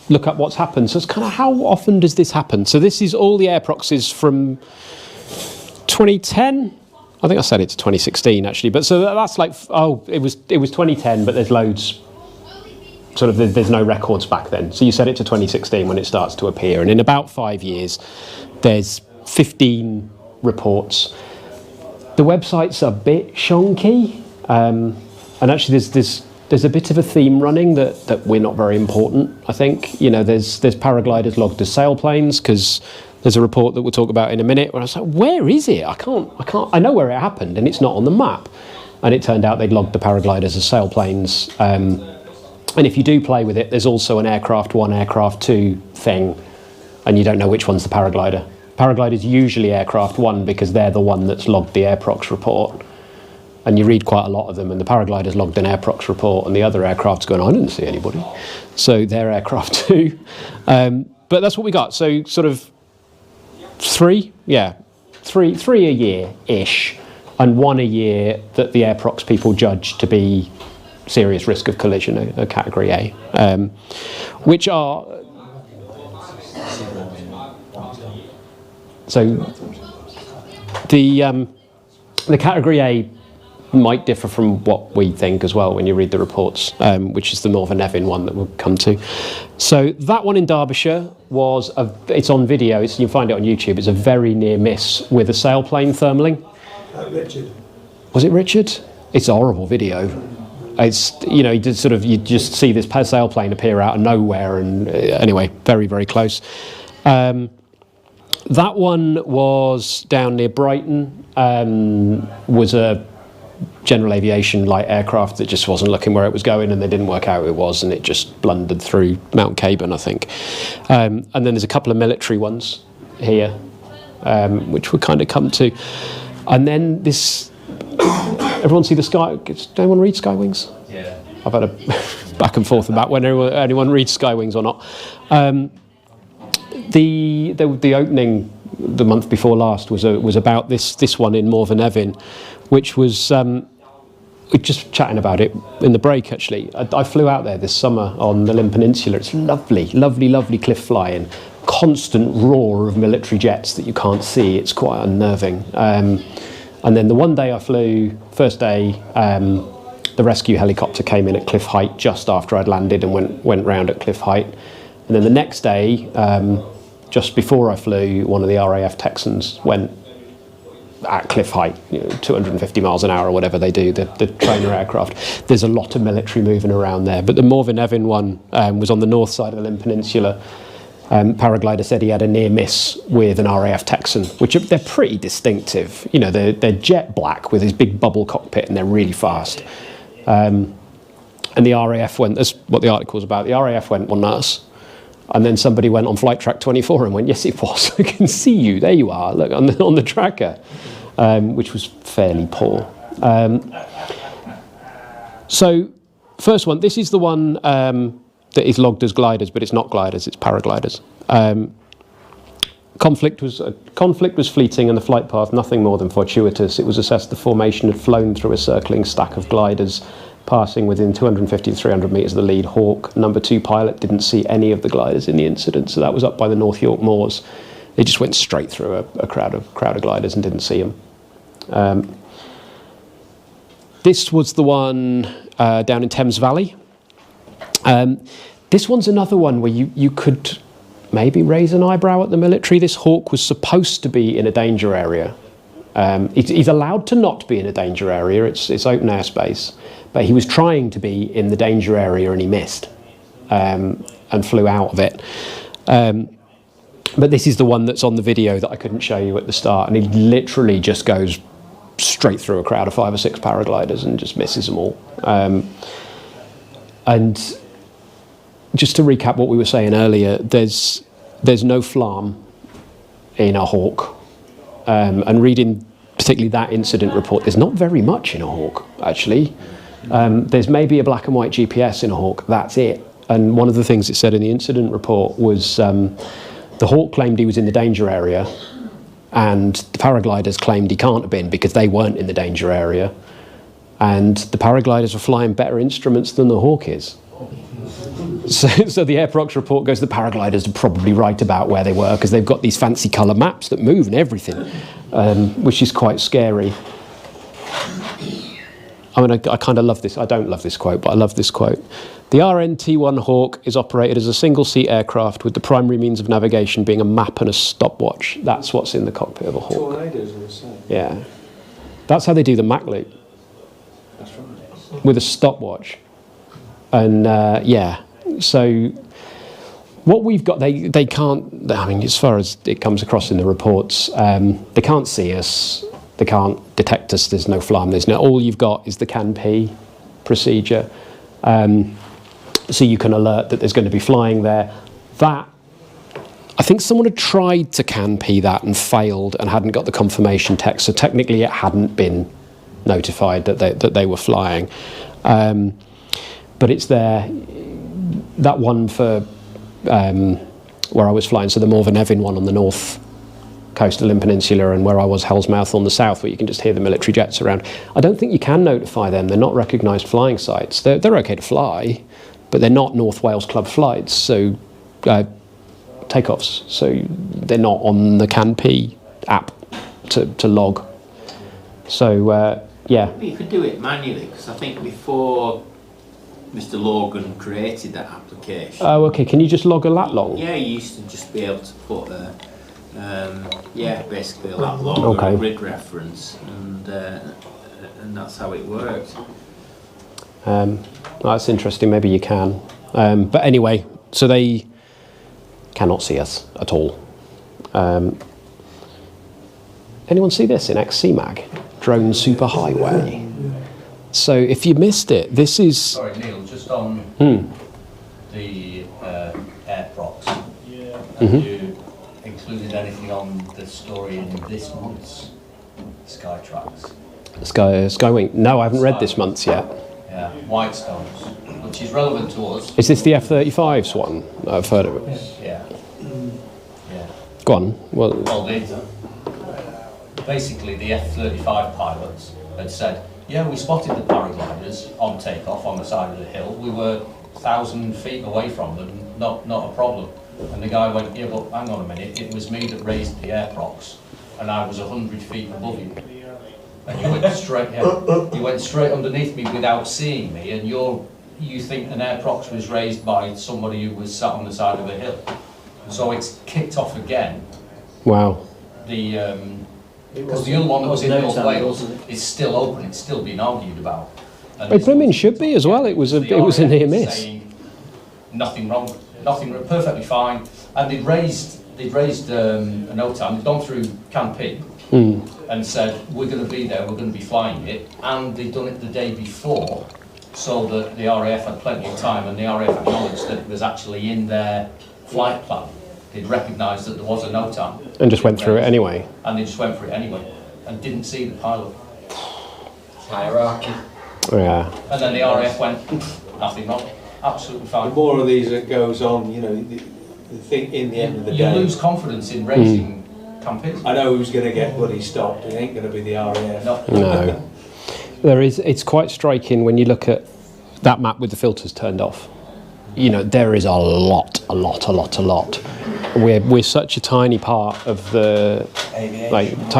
look up what's happened. So it's kind of, how often does this happen? So this is all the Airproxes from 2010. I think I said it to 2016 actually, but so that's like, it was 2010, but there's loads sort of there's no records back then. So you set it to 2016 when it starts to appear, and in about 5 years, there's 15 reports. The website's a bit shonky, and actually there's a bit of a theme running that we're not very important. I think there's paragliders logged as sailplanes, because there's a report that we'll talk about in a minute where I was like, where is it? I know where it happened, and it's not on the map. And it turned out they'd logged the paragliders as sailplanes. And if you do play with it, there's also an aircraft 1, aircraft 2 thing, and you don't know which one's the paraglider. Paraglider's usually aircraft 1 because they're the one that's logged the Airprox report. And you read quite a lot of them, and the paraglider's logged an Airprox report, and the other aircraft's going, I didn't see anybody. So they're aircraft 2. But that's what we got. So sort of three a year-ish, and 1 a year that the Airprox people judge to be serious risk of collision, a category A, which are so the category A might differ from what we think as well when you read the reports, which is the Northern Evan one that we'll come to. So that one in Derbyshire it's on video, you can find it on YouTube. It's a very near miss with a sailplane thermaling. Richard. Was it Richard? It's a horrible video. It's you just see this sailplane appear out of nowhere, and anyway, very, very close. That one was down near Brighton. Was a general aviation light aircraft that just wasn't looking where it was going, and they didn't work out who it was, and it just blundered through Mount Caburn, I think. And then there's a couple of military ones here, which we'll kind of come to. And then this, everyone see the Sky, does anyone read Skywings? Yeah. I've had a back and forth about whether anyone reads Skywings or not. The opening the month before last was about this one in Morven Evan, which was we're just chatting about it in the break actually. I flew out there this summer on the Llyn Peninsula. It's lovely, lovely, lovely cliff flying, constant roar of military jets that you can't see. It's quite unnerving. And then the one day I flew, first day, the rescue helicopter came in at cliff height just after I'd landed and went round at cliff height. And then the next day, just before I flew, one of the RAF Texans went at cliff height, 250 miles an hour or whatever they do, the trainer aircraft. There's a lot of military moving around there. But the Morven Evan one was on the north side of the Llyn Peninsula. Paraglider said he had a near miss with an RAF Texan, which they're pretty distinctive. They're jet black with this big bubble cockpit, and they're really fast. And the RAF went, that's what the article was about, the RAF went, well, nuts. And then somebody went on Flight Track 24 and went, yes, it was. I can see you. There you are. Look, on the tracker, which was fairly poor. So, first one. This is the one that is logged as gliders, but it's not gliders. It's paragliders. Conflict was fleeting, and the flight path nothing more than fortuitous. It was assessed the formation had flown through a circling stack of gliders, passing within 250 to 300 metres of the lead hawk. Number 2 pilot didn't see any of the gliders in the incident, so that was up by the North York Moors. They just went straight through a crowd of gliders and didn't see them. This was the one down in Thames Valley. This one's another one where you could maybe raise an eyebrow at the military. This hawk was supposed to be in a danger area. He's allowed to not be in a danger area. It's open airspace. But he was trying to be in the danger area, and he missed and flew out of it. But this is the one that's on the video that I couldn't show you at the start, and he literally just goes straight through a crowd of 5 or 6 paragliders and just misses them all. And just to recap what we were saying earlier, there's no FLARM in a hawk. And reading particularly that incident report, there's not very much in a hawk, actually. There's maybe a black and white GPS in a hawk, that's it. And one of the things it said in the incident report was the hawk claimed he was in the danger area, and the paragliders claimed he can't have been because they weren't in the danger area. And the paragliders are flying better instruments than the hawk is. So the Airprox report goes, the paragliders are probably right about where they were because they've got these fancy colour maps that move and everything, which is quite scary. I mean, I kind of love this. I don't love this quote, but I love this quote. The RNT-1 Hawk is operated as a single-seat aircraft with the primary means of navigation being a map and a stopwatch. That's what's in the cockpit of a Hawk. Tornadoes were the same. Yeah. That's how they do the Mach loop. That's right. With a stopwatch. And, yeah, so what we've got, they can't, I mean, as far as it comes across in the reports, they can't see us, they can't detect us, there's no FLARM, there's no, all you've got is the CAN-P procedure. So you can alert that there's going to be flying there. That, I think someone had tried to CAN-P that and failed and hadn't got the confirmation text, so technically it hadn't been notified that they were flying. But it's there, that one for where I was flying, so the Morven Evin one on the north coast of Llyn Peninsula, and where I was, Hellsmouth on the south, where you can just hear the military jets around. I don't think you can notify them. They're not recognised flying sites. They're okay to fly, but they're not North Wales Club flights, so takeoffs. So they're not on the CAN-P app to log. So yeah. But you could do it manually, because I think before Mr. Logan created that application. Oh, okay. Can you just log a lat long? Yeah, you used to just be able to put basically a lat long or a grid reference, and that's how it worked. That's interesting. Maybe you can. But anyway, so they cannot see us at all. Anyone see this in XCMag? Drone Superhighway. So if you missed it, this is... Sorry, Neil, just on the Airprox. Have you included anything on the story in this month's Skytrax? Skywing. No, I haven't read this month's yet. Yeah, Whitestones, which is relevant to us. Is this the F-35's one? I've heard of it. Yeah. Yeah. Go on. Well, basically the F-35 pilots had said, yeah, we spotted the paragliders on takeoff on the side of the hill. We were 1,000 feet away from them, not a problem. And the guy went, yeah, but hang on a minute, it was me that raised the Airprox, and I was 100 feet above you. And you went straight underneath me without seeing me, and you think an Airprox was raised by somebody who was sat on the side of a hill. So it's kicked off again. wow. Because the other one that was in North Wales is still open, it's still being argued about. And It blooming should be as well. It was a near miss. Nothing wrong, perfectly fine. And they'd raised a NOTAM, they'd gone through CAN-P and said, we're going to be there, we're going to be flying it. And they'd done it the day before, so that the RAF had plenty of time, and the RAF acknowledged that it was actually in their flight plan. They'd recognised that there was a NOTAM. And just went through it anyway. And they just went for it anyway, and didn't see the pilot. Hierarchy. Yeah. And then the RAF went, nothing wrong, absolutely The fine. more of these that goes on, you know, the thing in the end of the You day, lose confidence in raising campaigns. I know who's going to get bloody stopped. It ain't going to be the RAF. No. No. It's quite striking when you look at that map with the filters turned off. You know, there is a lot. We're such a tiny part of the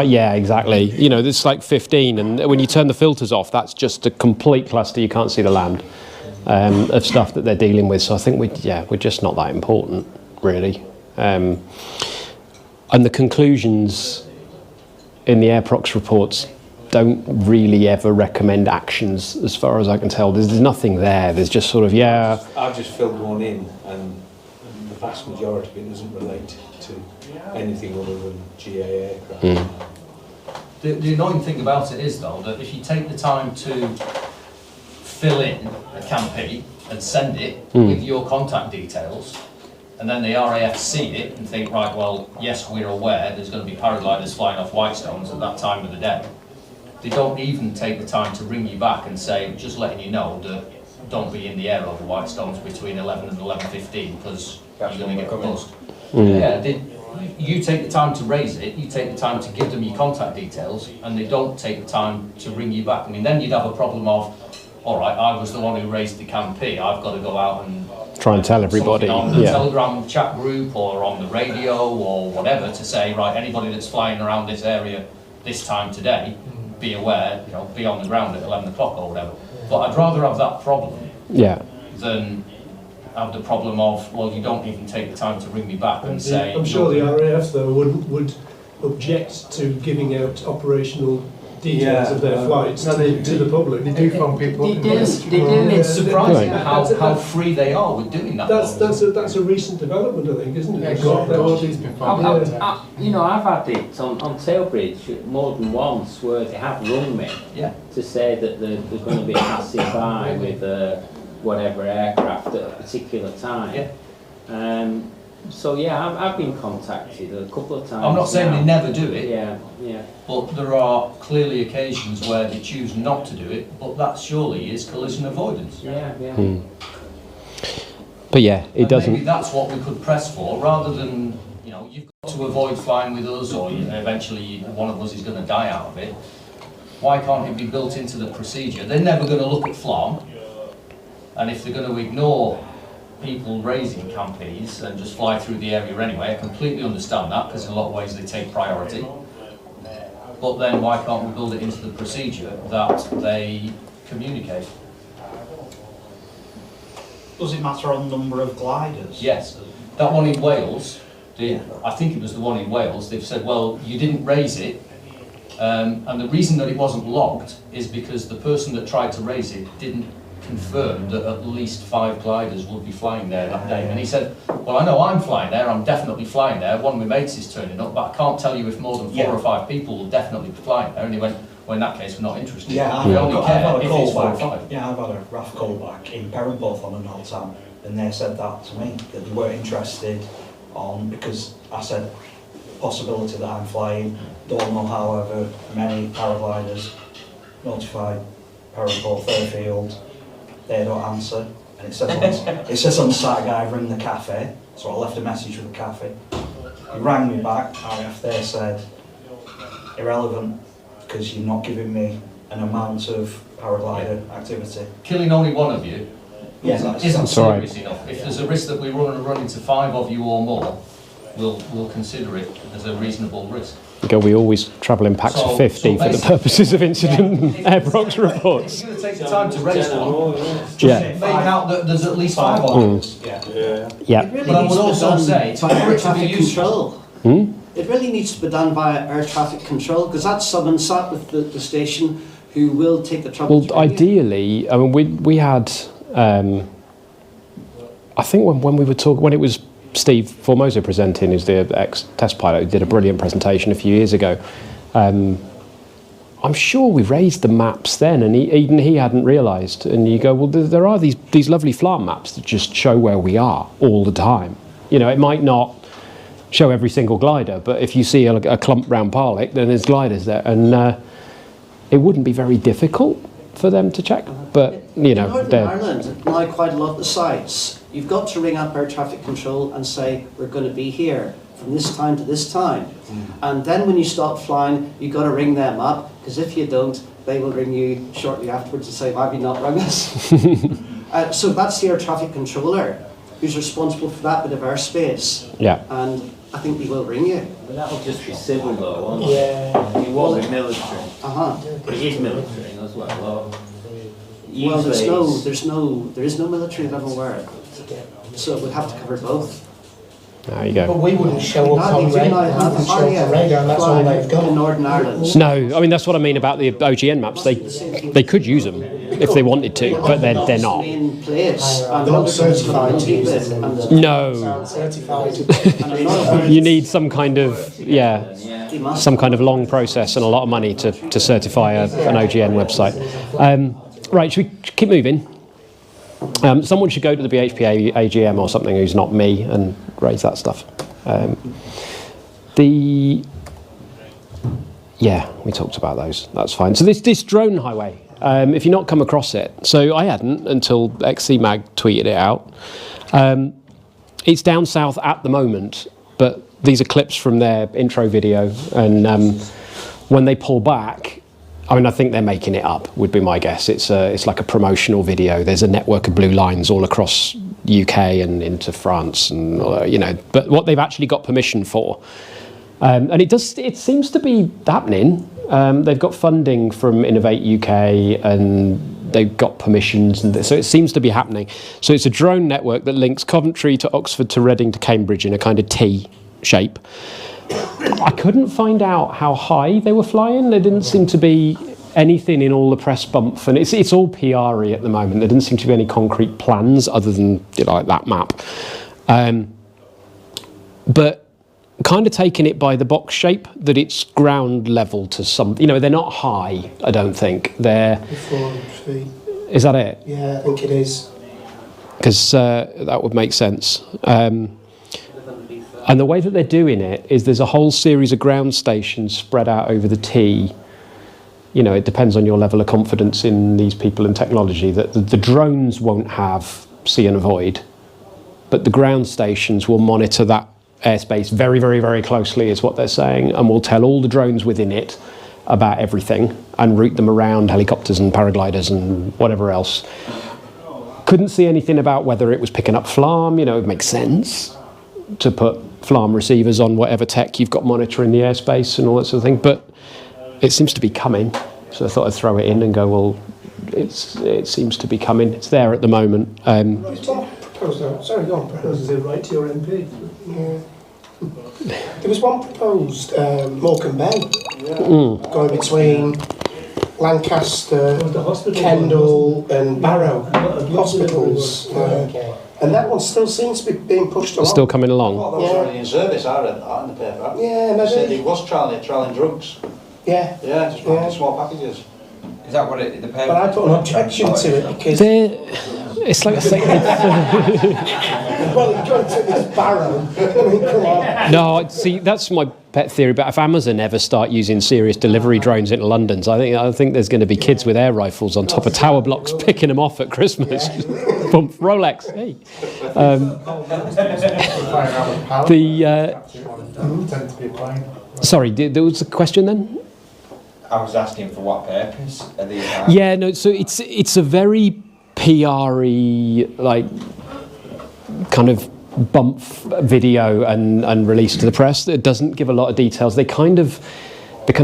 yeah, exactly. You know, there's like 15, and when you turn the filters off, that's just a complete cluster. You can't see the land of stuff that they're dealing with. So I think we're just not that important, really. And the conclusions in the Airprox reports don't really ever recommend actions, as far as I can tell. There's nothing there. There's just sort of, yeah. I've just filled one in, and the vast majority of it doesn't relate to anything other than GA aircraft. The annoying thing about it is, though, that if you take the time to fill in a CAN-P and send it with your contact details, and then the RAF see it and think, right, well, yes, we're aware there's going to be paragliders flying off Whitestones at that time of the day. They don't even take the time to ring you back and say, just letting you know that don't be in the air over Whitestones between 11 and 11:15 because you're going to get buzzed. Yeah, you take the time to raise it, you take the time to give them your contact details, and they don't take the time to ring you back. I mean, then you'd have a problem of, all right, I was the one who raised the CAN-P, I've got to go out and Try and tell everybody. on the Telegram chat group or on the radio or whatever to say, right, anybody that's flying around this area this time today, be aware, you know, be on the ground at 11 o'clock or whatever. But I'd rather have that problem than have the problem of, well, you don't even take the time to ring me back and say... I'm sure the RAF, though, would object to giving out operational details of their flights to the public. They do phone people. They do. It's surprising how free they are with doing that. That's a recent development, I think, isn't it? Gordy's been phoned. You know, I've had it on Tailbridge more than once where they have rung me to say that they're going to be passing by with whatever aircraft at a particular time. So yeah, I've been contacted a couple of times. I'm not saying they never do it. Yeah. But there are clearly occasions where they choose not to do it, but that surely is collision avoidance. Yeah. But yeah, it doesn't. Maybe that's what we could press for, rather than, you know, you've got to avoid flying with us, or eventually one of us is going to die out of it. Why can't it be built into the procedure? They're never going to look at FLARM, and if they're going to ignore people raising campaigns and just fly through the area anyway, I completely understand that, because in a lot of ways they take priority. But then why can't we build it into the procedure that they communicate? Does it matter on the number of gliders? Yes. That one in Wales, I think it was the one in Wales, they've said, well, you didn't raise it, and the reason that it wasn't logged is because the person that tried to raise it didn't confirm that at least 5 gliders would be flying there that day. And he said, well, I know I'm flying there, I'm definitely flying there, one of my mates is turning up, but I can't tell you if more than 4 or 5 people will definitely be flying there. And he went, well, in that case, we're not interested. Yeah, we I've only had care a if call it's 4 or back. 5. Yeah, I've had a RAF call back in Perranporth on an Altam, and they said that to me, that they weren't interested on, because I said, possibility that I'm flying, don't know however many paragliders, notified Perranporth Airfield, they don't answer, and it says on the site guy, ring the cafe, so I left a message with the cafe. He rang me back, RAF there said, irrelevant, because you're not giving me an amount of paraglider activity. Killing only one of you isn't serious right. enough. If there's a risk that we run into 5 of you or more, we'll consider it as a reasonable risk. We always travel in packs of 50 for the purposes of incident and Airprox reports. If you're going to take the time to raise one, just make out that there's at least 5 of us. Yeah. Really But I would also say, for air it to be traffic useful, control. It really needs to be done via air traffic control, because that's someone sat with the station who will take the trouble. Well, ideally, I mean, we had, I think when we were talking, when it was Steve Formosa presenting, who's the ex-test pilot, who did a brilliant presentation a few years ago. I'm sure we raised the maps then, and even he hadn't realised. And you go, well, there are these lovely FLARM maps that just show where we are all the time. You know, it might not show every single glider, but if you see a clump round Parlick, then there's gliders there, and it wouldn't be very difficult for them to check. But you know, in Northern Ireland, now quite a lot of the sites, you've got to ring up air traffic control and say, we're going to be here from this time to this time. And then when you stop flying, you've got to ring them up, because if you don't, they will ring you shortly afterwards and say, why have you not rung us? So that's the air traffic controller who's responsible for that bit of airspace. Yeah. And I think he will ring you. But that'll just be civil though, won't it? Yeah. It wasn't military. Uh-huh. It is military as well. Well, there is no military level where, so it would have to cover both. There you go. But we wouldn't show up on radar, and that's all they've got. In Northern Ireland. No, I mean that's what I mean about the OGN maps. They could use them if they wanted to, but they're not. In place, and They're not certified to use them. No. Certified. You need some kind of some kind of long process and a lot of money to certify an OGN website. Right, should we keep moving? Someone should go to the BHP AGM or something who's not me and raise that stuff. We talked about those. That's fine. So this drone highway, if you've not come across it, so I hadn't until XC Mag tweeted it out. It's down south at the moment, but these are clips from their intro video, and when they pull back, I mean, I think they're making it up, would be my guess. It's like a promotional video. There's a network of blue lines all across UK and into France, and you know. But what they've actually got permission for And it seems to be happening. They've got funding from Innovate UK and they've got permissions, and so it seems to be happening. So it's a drone network that links Coventry to Oxford to Reading to Cambridge in a kind of T shape. I couldn't find out how high they were flying. There didn't seem to be anything in all the press bump, and it's all PR-y at the moment. There didn't seem to be any concrete plans other than like that map. But kind of taking it by the box shape, that it's ground level to some, they're not high, I don't think. They're 400 feet. Is that it? Yeah, I think it is. Because that would make sense. And the way that they're doing it is there's a whole series of ground stations spread out over the T. It depends on your level of confidence in these people and technology, that the drones won't have see and avoid, but the ground stations will monitor that airspace very, very, very closely, is what they're saying, and will tell all the drones within it about everything and route them around helicopters and paragliders and whatever else. Couldn't see anything about whether it was picking up FLARM. It makes sense to put FLARM receivers on whatever tech you've got monitoring the airspace and all that sort of thing, but it seems to be coming. So I thought I'd throw it in and go, well, it seems to be coming. It's there at the moment. Sorry, go on. Proposes it right to your MP. Yeah. There was one proposed, Morecambe Bay, going between Lancaster, Kendal and Barrow hospitals. And that one still seems to be being pushed along. Still coming along. Well, that was already in service, I read that in the paper. Yeah, maybe. Said he was trialling drugs. Yeah. Yeah, just wanted small packages. Is that what it, the paper? But I put an objection to it because... It's like I say... Well, you're going to this Barrow. I mean, come on. No, see, that's my pet theory, but if Amazon ever start using serious delivery drones into London's, I think there's going to be kids with air rifles on top of tower blocks picking them off at Christmas. Bump, Rolex, hey. Sorry, there was a question then? I was asking for what purpose are these? Yeah, no, so it's a very PR-y, like, kind of bump video and release to the press. It doesn't give a lot of details. They're kind of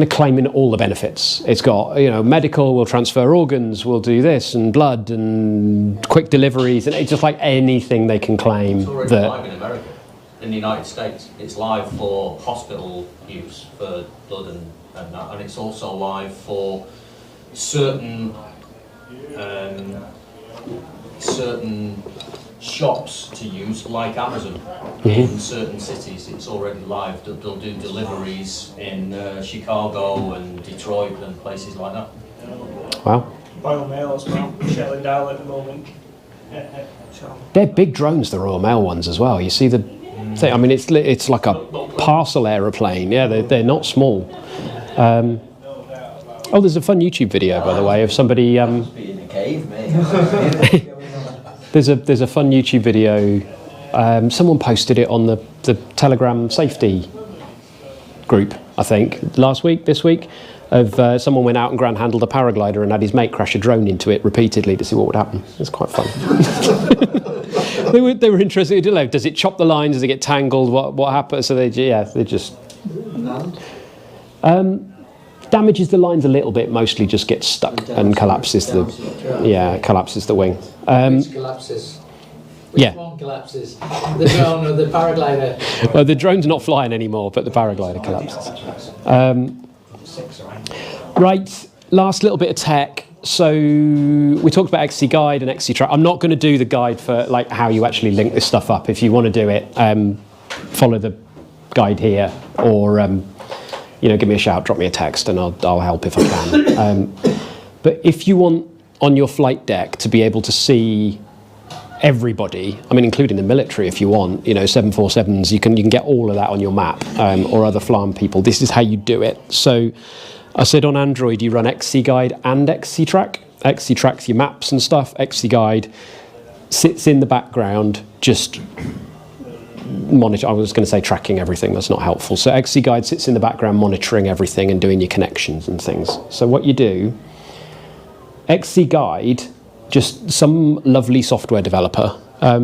claiming all the benefits. It's got, medical, we'll transfer organs, we'll do this, and blood, and quick deliveries, and it's just like anything they can claim. It's already live in America, in the United States. It's live for hospital use for blood and that, and it's also live for certain shops to use, like Amazon. In certain cities it's already live. They'll do deliveries in Chicago and Detroit and places like that. Wow. Royal Mail as well, shelling down at the moment. They're big drones, the Royal Mail ones as well. You see the thing, I mean, it's like a parcel aeroplane. Yeah, they're not small. Oh, there's a fun YouTube video, by the way, of somebody... Be in a cave, mate. There's a fun YouTube video. Someone posted it on the Telegram safety group, I think, this week, of someone went out and ground handled a paraglider and had his mate crash a drone into it repeatedly to see what would happen. It's quite fun. They were interested. Does it chop the lines? Does it get tangled? What happens? So they just damages the lines a little bit. Mostly just gets stuck and collapses the wing. Which collapses? Which one collapses? The drone or the paraglider? Well, the drone's not flying anymore, but the paraglider collapses. Right, last little bit of tech. So we talked about XC Guide and XC Track. I'm not going to do the guide for like how you actually link this stuff up. If you want to do it, follow the guide here, or give me a shout, drop me a text, and I'll help if I can. But if you want on your flight deck to be able to see everybody, I mean, including the military, if you want, 747s, you can get all of that on your map, or other FLARM people. This is how you do it. So I said on Android, you run XC Guide and XC Track. XC Track's your maps and stuff. XC Guide sits in the background, just monitor. I was going to say tracking everything. That's not helpful. So XC Guide sits in the background, monitoring everything and doing your connections and things. So what you do, XC Guide, just some lovely software developer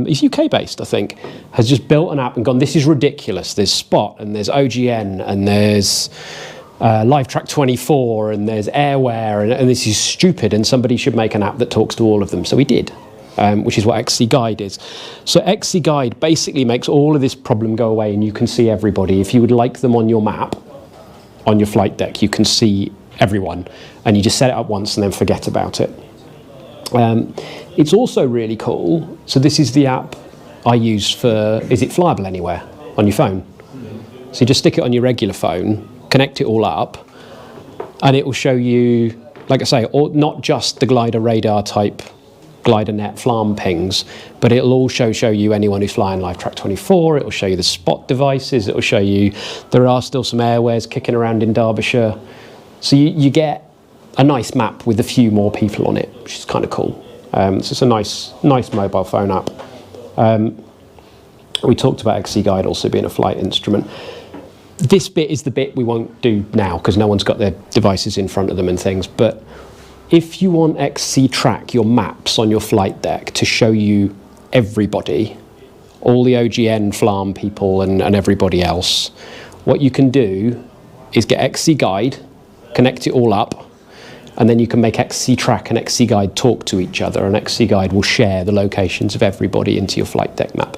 he's UK based, I think, has just built an app and gone, this is ridiculous. There's Spot and there's OGN and there's LiveTrack 24 and there's Airware and this is stupid and somebody should make an app that talks to all of them. So he did, which is what XC Guide is. So XC Guide basically makes all of this problem go away and you can see everybody. If you would like them on your map, on your flight deck, you can see everyone and you just set it up once and then forget about it. It's also really cool. So this is the app I use for, is it flyable anywhere on your phone? So you just stick it on your regular phone, connect it all up, and it will show you, like I say, not just the glider radar type glider net FLARM pings, but it'll also show you anyone who's flying LiveTrack 24, it'll show you the Spot devices, it'll show you there are still some Airwares kicking around in Derbyshire. So you get a nice map with a few more people on it, which is kind of cool. So it's a nice mobile phone app. We talked about XC Guide also being a flight instrument. This bit is the bit we won't do now because no one's got their devices in front of them and things, but if you want XC Track, your maps on your flight deck, to show you everybody, all the OGN, FLARM people and everybody else, what you can do is get XC Guide, connect it all up, and then you can make XC Track and XC Guide talk to each other, and XC Guide will share the locations of everybody into your flight deck map.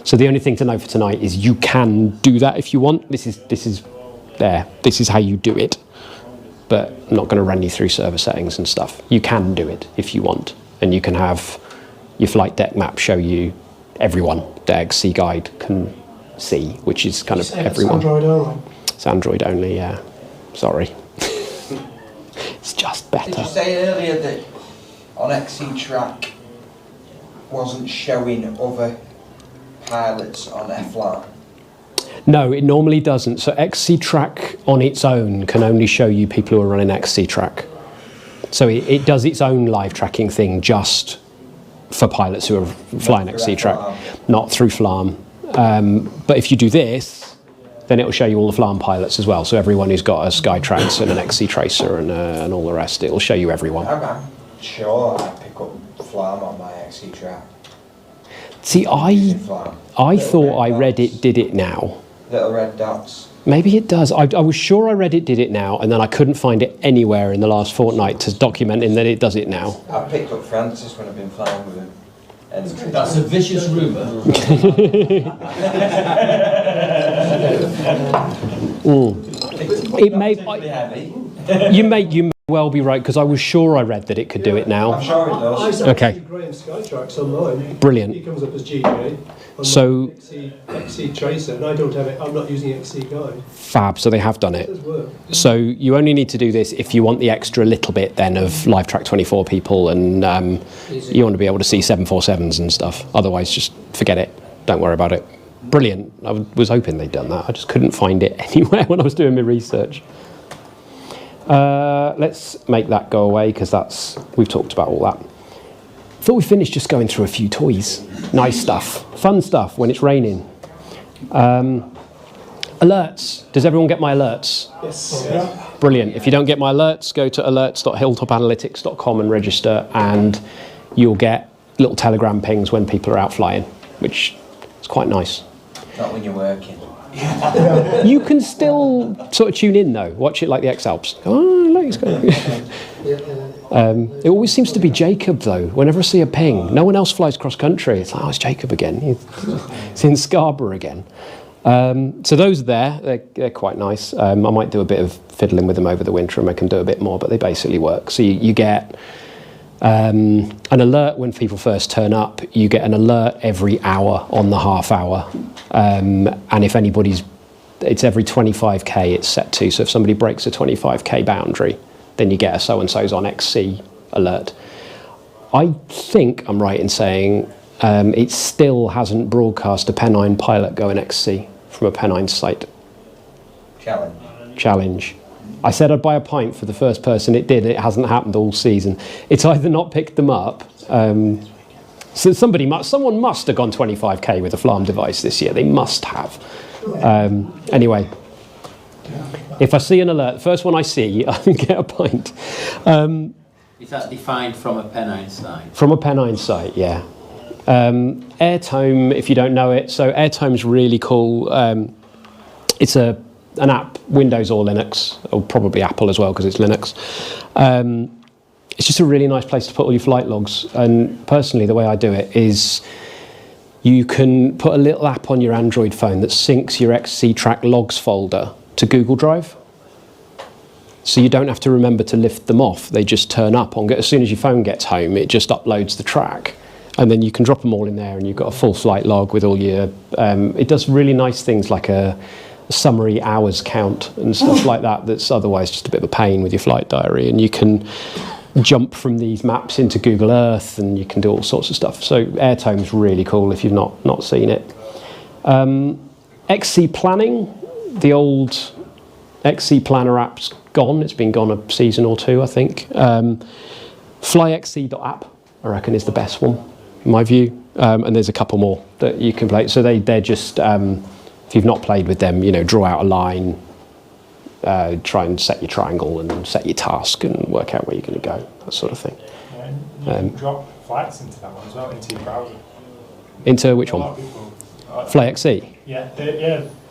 So the only thing to know for tonight is you can do that if you want. This is there. This is how you do it. But I'm not going to run you through server settings and stuff. You can do it if you want, and you can have your flight deck map show you everyone that XC Guide can see, which is kind of everyone. It's Android only. It's Android only, yeah. Sorry. It's just better. Did you say earlier that on XC Track wasn't showing other pilots on FLARM? No, it normally doesn't. So XC Track on its own can only show you people who are running XC Track. So it does its own live tracking thing just for pilots who are flying XC Track, not through FLARM. But if you do this, then it will show you all the FLARM pilots as well. So everyone who's got a Skytrax and an XC Tracer and all the rest, it will show you everyone. I'm sure I pick up FLARM on my XC Track. See, I thought I read it did it now. Little red dots. Maybe it does. I was sure I read it did it now, and then I couldn't find it anywhere in the last fortnight to documenting that it does it now. I picked up Francis when I've been flying with him. And that's a vicious rumour. It may. You may well be right, because I was sure I read that it could do it now. I'm sure it does. Okay. Graham Skytrax on mine. Brilliant. He comes up as GK. So XC Tracer, and I don't have it. I'm not using XC Guide. Fab. So they have done it. So you only need to do this if you want the extra little bit then of LiveTrack 24 people, and you want to be able to see 747s and stuff. Otherwise, just forget it. Don't worry about it. Brilliant. I was hoping they'd done that. I just couldn't find it anywhere when I was doing my research. Let's make that go away because we've talked about all that. Thought we finished just going through a few toys. Nice stuff. Fun stuff when it's raining. Alerts. Does everyone get my alerts? Yes. Yeah. Brilliant. If you don't get my alerts, go to alerts.hilltopanalytics.com and register, and you'll get little telegram pings when people are out flying, which is quite nice. Not when you're working. You can still sort of tune in though. Watch it like the X-Alps. Oh, look, it's going. It always seems to be Jacob though. Whenever I see a ping, no one else flies cross country. It's like, oh, it's Jacob again. He's in Scarborough again. So those are there. They're quite nice. I might do a bit of fiddling with them over the winter and make them do a bit more, but they basically work. So you get an alert when people first turn up. You get an alert every hour on the half hour. And if it's every 25k it's set to. So if somebody breaks a 25k boundary, then you get a so-and-so's on XC alert. I think I'm right in saying it still hasn't broadcast a Pennine pilot going XC from a Pennine site. Challenge. I said I'd buy a pint for the first person it did. It hasn't happened all season. It's either not picked them up. So someone must have gone 25k with a FLARM device this year. They must have. Anyway, if I see an alert, the first one I see, I can get a pint. Is that defined from a Pennine site? From a Pennine site, yeah. Airtome, if you don't know it, so Airtome's really cool. It's an app, Windows or Linux, or probably Apple as well because it's Linux. It's just a really nice place to put all your flight logs. And personally, the way I do it is you can put a little app on your Android phone that syncs your XC Tracklogs folder to Google Drive. So you don't have to remember to lift them off. They just turn up. As soon as your phone gets home, it just uploads the track. And then you can drop them all in there and you've got a full flight log with all your... it does really nice things like a summary hours count and stuff like that that's otherwise just a bit of a pain with your flight diary. And you can jump from these maps into Google Earth and you can do all sorts of stuff. So Airtome's really cool if you've not seen it. XC Planning, the old XC Planner app's gone. It's been gone a season or two, I think. FlyXC.app, I reckon, is the best one, in my view. And there's a couple more that you can play. So they're just, if you've not played with them, you know, draw out a line, try and set your triangle and set your task and work out where you're going to go, that sort of thing. Yeah, you can drop flights into that one as well, into your browser. Into which one? FlyXC? Yeah,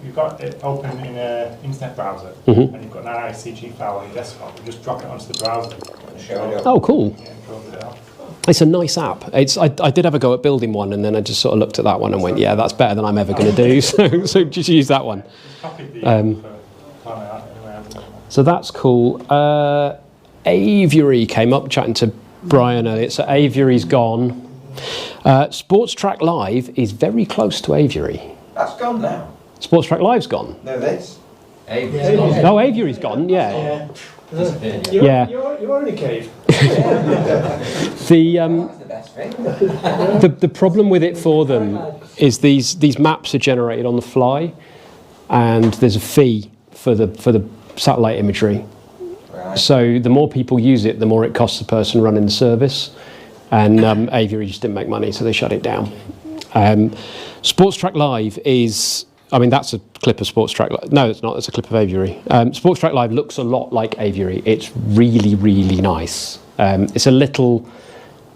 you've got it open in an internet browser, Mm-hmm. and you've got an ICG file on your desktop. You just drop it onto the browser. Oh, cool. Yeah, it draws it out. It's a nice app. I did have a go at building one, and then I just sort of looked at that one and went, yeah, that's better than I'm ever going to do. So just use that one. So that's cool. Aviary came up, chatting to Brian earlier. So Aviary's gone. Sports Track Live is very close to Aviary. That's gone now. Sports Track Live's gone. No, this. Aviary's gone. Oh, Aviary's gone. Yeah. You're in a cave. The problem with it for them is these maps are generated on the fly, and there's a fee for the satellite imagery. Right. So the more people use it, the more it costs the person running the service. And Aviary just didn't make money, so they shut it down. Sports Track Live is, I mean, that's a clip of Sports Track Live. No, it's not. It's a clip of Aviary. Sports Track Live looks a lot like Aviary. It's really, really nice. It's a little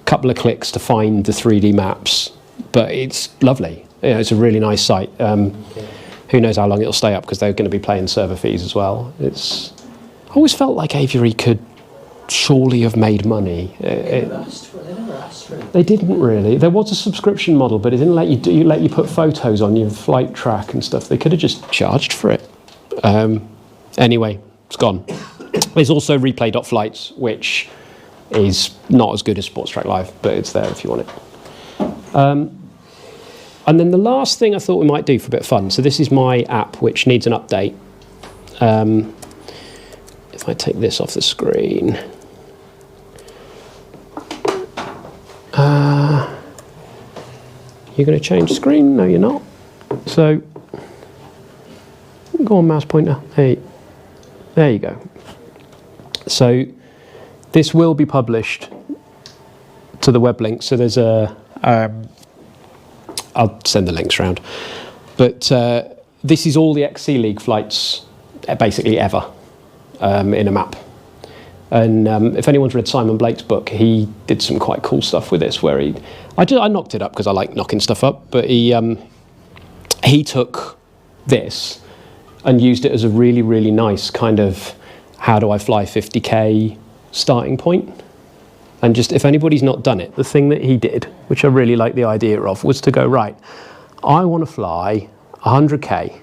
couple of clicks to find the 3D maps, but it's lovely. Yeah, it's a really nice site. Who knows how long it'll stay up because they're going to be paying server fees as well. I always felt like Aviary could surely have made money. They never asked for it. They didn't really. There was a subscription model, but it didn't let you put photos on your flight track and stuff. They could have just charged for it. Anyway, it's gone. There's also replay.flights, which is not as good as Sports Track Live, but it's there if you want it. And then the last thing I thought we might do for a bit of fun, so this is my app which needs an update. If I take this off the screen. You're going to change screen? No, you're not. So, go on, mouse pointer. Hey, there you go. So, this will be published to the web link. So there's a, I'll send the links around. But this is all the XC League flights, basically ever, in a map. And if anyone's read Simon Blake's book, he did some quite cool stuff with this. Where I knocked it up because I like knocking stuff up. But he took this and used it as a really, really nice kind of how do I fly 50k starting point. And just if anybody's not done it, the thing that he did, which I really like the idea of, was to go, right, I want to fly 100k.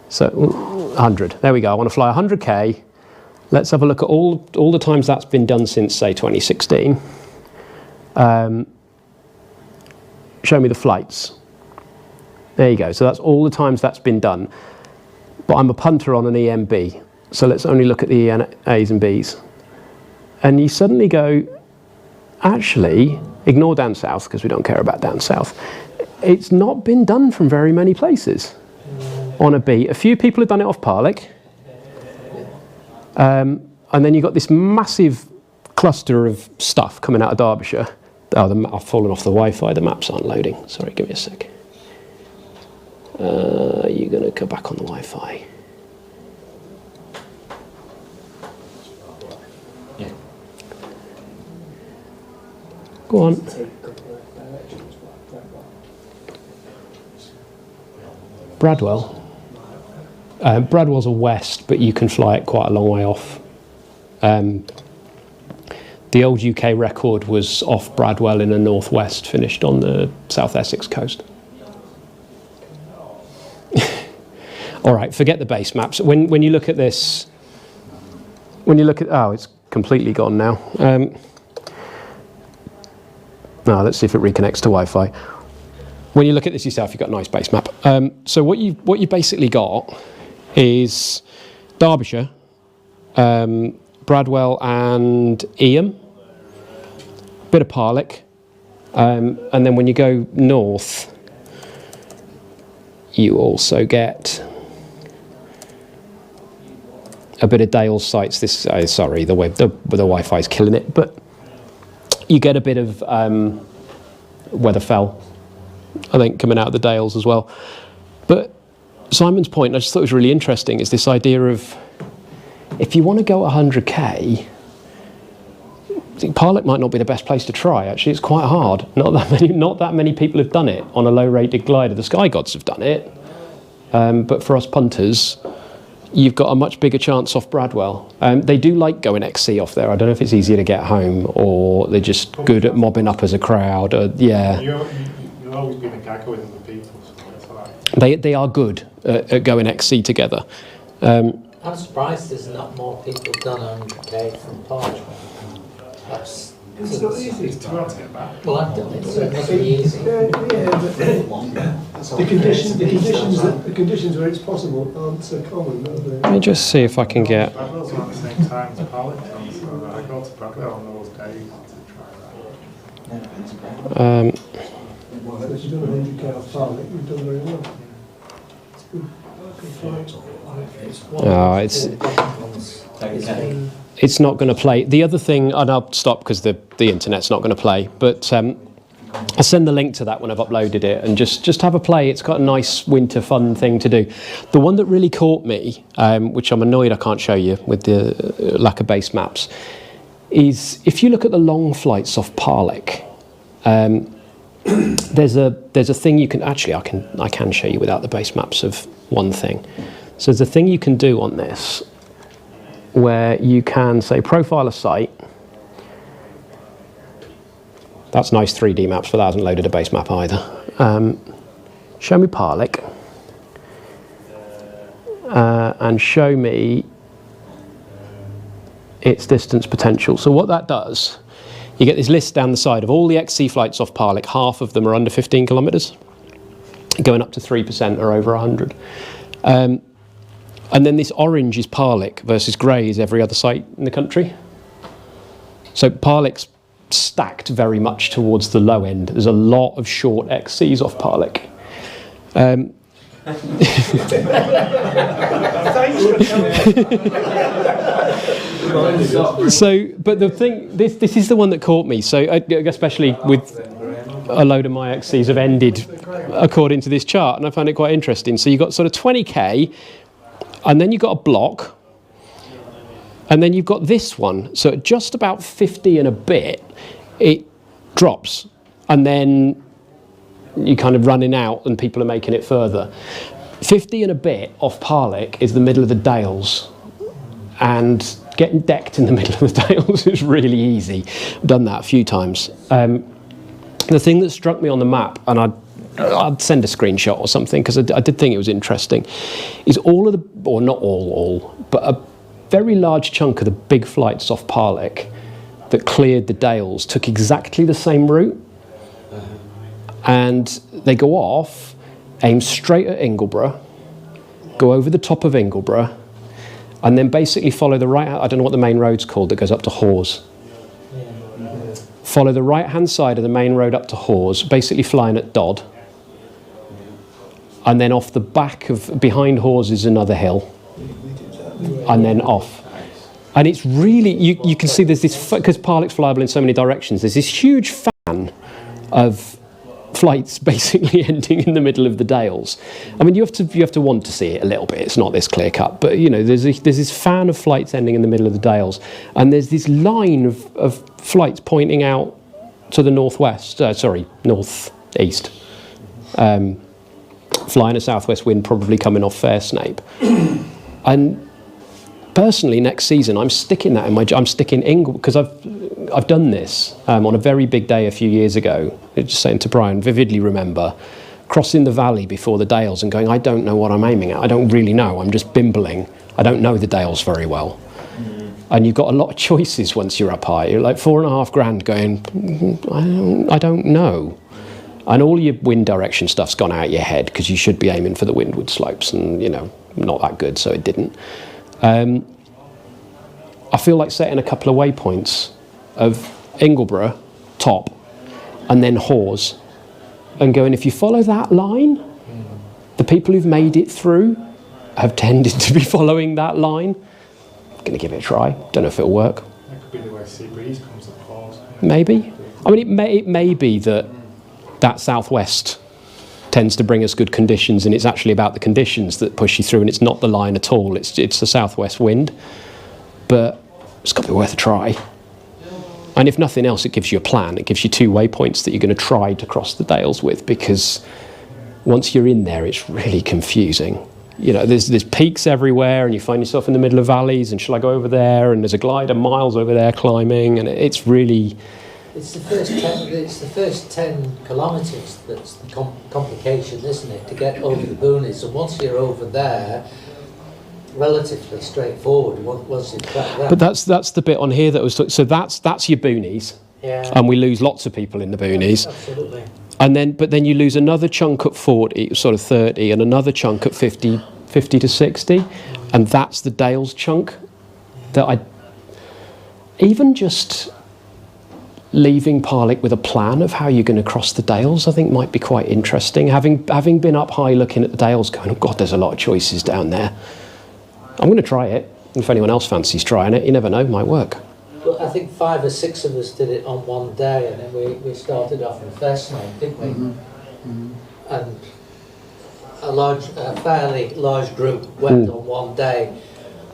So 100, there we go. I want to fly 100k. Let's have a look at all the times that's been done since, say, 2016. Show me the flights. There you go. So that's all the times that's been done. But I'm a punter on an EMB. So let's only look at the A's and B's. And you suddenly go, actually, ignore down south, because we don't care about down south. It's not been done from very many places on a B. A few people have done it off Parlick. And then you've got this massive cluster of stuff coming out of Derbyshire. Oh, I've fallen off the Wi-Fi. The maps aren't loading. Sorry, give me a sec. You're going to go back on the Wi-Fi. Yeah. Go on. Bradwell. Bradwell's a west, but you can fly it quite a long way off. The old UK record was off Bradwell in the northwest, finished on the South Essex coast. All right, forget the base maps. When you look at this, oh, it's completely gone now. Now let's see if it reconnects to Wi-Fi. When you look at this yourself, you've got a nice base map. So what you basically got is Derbyshire, Bradwell and Eyam, bit of Parlick, and then when you go north, you also get a bit of Dales sites. This, sorry, the Wi-Fi is killing it, but you get a bit of Weatherfell, I think, coming out of the Dales as well. But Simon's point, I just thought it was really interesting, is this idea of if you want to go at 100k, I think Parlick might not be the best place to try. Actually, it's quite hard. Not that many people have done it on a low-rated glider. The Sky Gods have done it, but for us punters, you've got a much bigger chance off Bradwell. They do like going XC off there. I don't know if it's easier to get home or they're just good at mobbing up as a crowd. Yeah. You'll always be the gagger with other people, so it's all right. They are good at going XC together. I'm surprised there's not more people done 100k from Parliament. That's It's not easy, it's too hard to get back. Well, I've done it, so it must be easy. The conditions where it's possible aren't so common, are they? Let me just see if I can get... Bradwell's on at the same time as Parlick, so I go to Bradwell on those days to try that. If you've done 100k off Parliament, you've done very well. It's good. It's not going to play. The other thing, and I'll stop because the internet's not going to play, but I'll send the link to that when I've uploaded it and just have a play. It's got a nice winter fun thing to do. The one that really caught me, which I'm annoyed I can't show you with the lack of base maps, is if you look at the long flights off Parlick, there's a thing you can actually I can show you without the base maps of one thing. So there's a thing you can do on this where you can say profile a site. That's nice 3D maps, but that hasn't loaded a base map either. Show me Parlick and show me its distance potential. So what that does, you get this list down the side of all the XC flights off Parlick. Half of them are under 15 kilometres, going up to 3% are over 100. And then this orange is Parlick versus grey is every other site in the country. So Parlick's stacked very much towards the low end. There's a lot of short XCs off Parlick. So, but the thing, this is the one that caught me. So, especially with a load of my XCs have ended according to this chart, and I found it quite interesting. So you got sort of 20k, and then you've got a block, and then you've got this one. So at just about 50 and a bit, it drops, and then you're kind of running out, and people are making it further. 50 and a bit off Parlick is the middle of the Dales, and getting decked in the middle of the Dales is really easy. I've done that a few times. The thing that struck me on the map, and I'd send a screenshot or something because I did think it was interesting, is all of the, or not all, but a very large chunk of the big flights off Parlick that cleared the Dales took exactly the same route, and they go off, aim straight at Ingleborough, go over the top of Ingleborough, and then basically follow the right, I don't know what the main road's called that goes up to Hawes. Follow the right-hand side of the main road up to Hawes, basically flying at Dodd. And then off the back of, behind Hawes is another hill. And then off. And it's really, you can see there's this, because Parlick's flyable in so many directions, there's this huge fan of flights basically ending in the middle of the Dales. I mean, you have to want to see it a little bit. It's not this clear cut, but you know, there's this fan of flights ending in the middle of the Dales, and there's this line of flights pointing out to the northwest. Northeast. flying a southwest wind, probably coming off Fair-Snape. And personally, next season, I'm sticking that in my... I'm sticking because I've done this on a very big day a few years ago. Just saying to Brian, vividly remember crossing the valley before the Dales and going, I don't know what I'm aiming at. I don't really know. I'm just bimbling. I don't know the Dales very well. And you've got a lot of choices once you're up high. You're like $4.5 grand going, I don't know. And all your wind direction stuff's gone out your head because you should be aiming for the windward slopes, and you know, not that good, so it didn't. I feel like setting a couple of waypoints of Ingleborough, top, and then Hawes, and going, if you follow that line, the people who've made it through have tended to be following that line. Going to give it a try. Don't know if it'll work. That could be the way sea breeze comes up Hawes. Maybe. I mean, it may be that southwest tends to bring us good conditions, and it's actually about the conditions that push you through, and it's not the line at all. It's the southwest wind, but it's got to be worth a try. And if nothing else, it gives you a plan. It gives you 2 waypoints that you're going to try to cross the Dales with, because once you're in there, it's really confusing. You know, there's peaks everywhere, and you find yourself in the middle of valleys, and shall I go over there? And there's a glider miles over there climbing, and it's really... It's the first 10 kilometres that's the complication, isn't it? To get over the boonies, and once you're over there, relatively straightforward. Once you crack that. But that's the bit on here that was so that's your boonies, yeah. And we lose lots of people in the boonies. Absolutely. And then you lose another chunk at 40, sort of 30, and another chunk at 50 to 60, and that's the Dales chunk. That even just leaving Parlick with a plan of how you're going to cross the Dales, I think might be quite interesting. Having been up high looking at the Dales, going, oh God, there's a lot of choices down there. I'm going to try it. If anyone else fancies trying it, you never know, it might work. Well, I think 5 or 6 of us did it on one day, and then we started off in Fair-Snape, didn't we? Mm-hmm. And a fairly large group went on one day,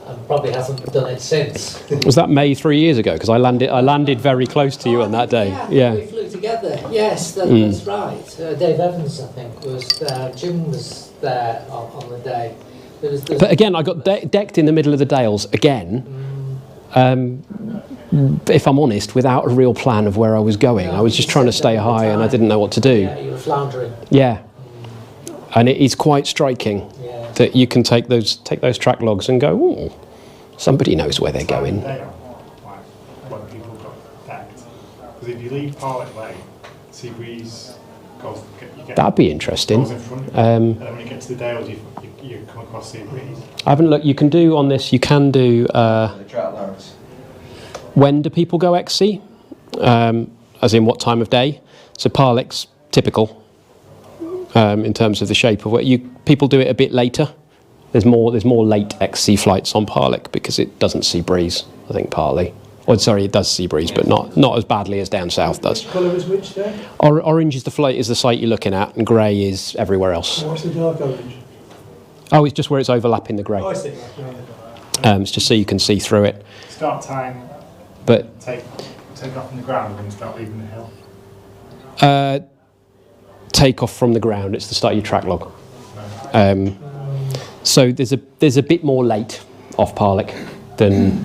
and probably hasn't done it since. Was that May 3 years ago? Because I landed very close to you on that day. Yeah, we flew together. Yes, that's right. Dave Evans, I think, was there. Jim was there on the day. But again, I got decked in the middle of the Dales again. If I'm honest, without a real plan of where I was going. I was just trying to stay high, and I didn't know what to do. Yeah, you were floundering. Yeah, and it is quite striking that you can take those tracklogs and go, oh, somebody knows where they're going. When people got decked, because if you leave Parlick Way, sea breeze goes. That'd be interesting. Goes in front of you. And then when you get to the Dales, you come across sea breeze. I haven't looked. You can do on this. You can do. The Tracklogs. When do people go XC? As in what time of day? So Parlick's typical in terms of the shape of what people do it a bit later. There's more late XC flights on Parlick because it doesn't sea breeze, I think, partly. Or sorry, it does sea breeze, but not as badly as down south does. Which colour is which there? Orange is the site you're looking at, and grey is everywhere else. What's the dark orange? Oh, it's just where it's overlapping the grey. Oh, I see. It's just so you can see through it. Start tying. But take off from the ground and start leaving the hill. Take off from the ground. It's the start of your track log. So there's a bit more late off Parlick than.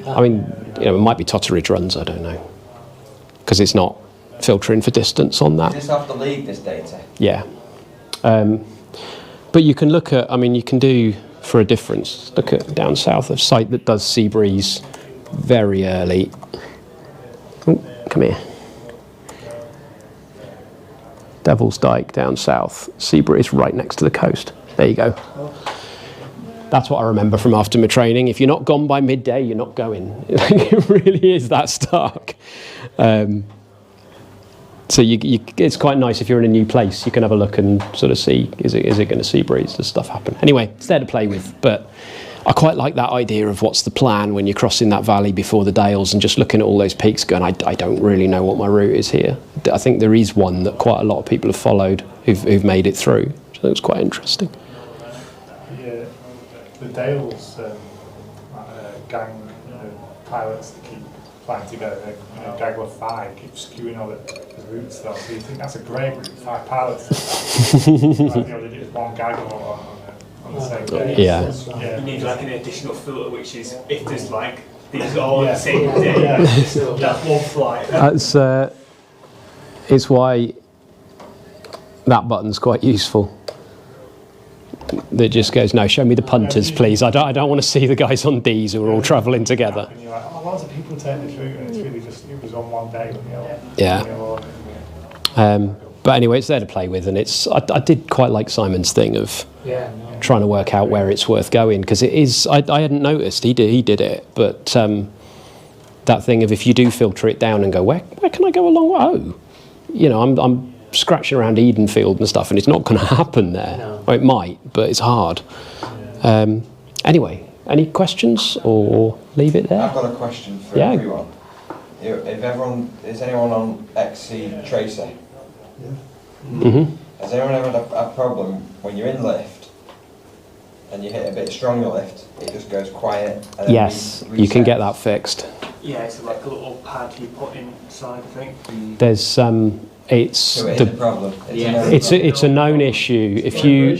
I mean, it might be Totteridge runs. I don't know, because it's not filtering for distance on that. You just have to leave this data. Yeah, but you can look at. I mean, you can do for a difference. Look at down south, a site that does sea breeze very early. Oh, come here. Devil's Dyke down south. Sea breeze right next to the coast. There you go. That's what I remember from after my training. If you're not gone by midday, you're not going. It really is that stark. So it's quite nice if you're in a new place. You can have a look and sort of see, is it going to sea breeze? Does stuff happen? Anyway, it's there to play with. But I quite like that idea of what's the plan when you're crossing that valley before the Dales and just looking at all those peaks going, I don't really know what my route is here. I think there is one that quite a lot of people have followed who've made it through. So it's quite interesting. The Dales gang pilots that keep flying together, Jaguar 5 keeps skewing all the routes though, so you think that's a great route, 5 pilots. Like, they did it with one Jaguar on the same day. Yeah. You need like an additional filter, which is if there's like these all on the same day, that's one flight. That's it's why that button's quite useful. That just goes, no, show me the punters, please. I don't want to see the guys on D's who are all travelling together. And you're like, oh, lots of people take this route, and it's really just, it was on one day. Yeah. But anyway, it's there to play with, and it's. I did quite like Simon's thing of trying to work out where it's worth going, because it is. I hadn't noticed he did it, but that thing of if you do filter it down and go, where can I go along? Oh, you know, I'm scratching around Edenfield and stuff, and it's not going to happen there. No. Or it might, but it's hard. Anyway, any questions or leave it there? I've got a question for everyone. Is anyone on XC Tracer? Mm-hmm. Has anyone ever had a problem when you're in lift and you hit a bit stronger lift, it just goes quiet? And then Yes, you can get that fixed. Yeah, it's like a little pad you put inside, I think. There's it's so it is a problem. It's a known issue. If you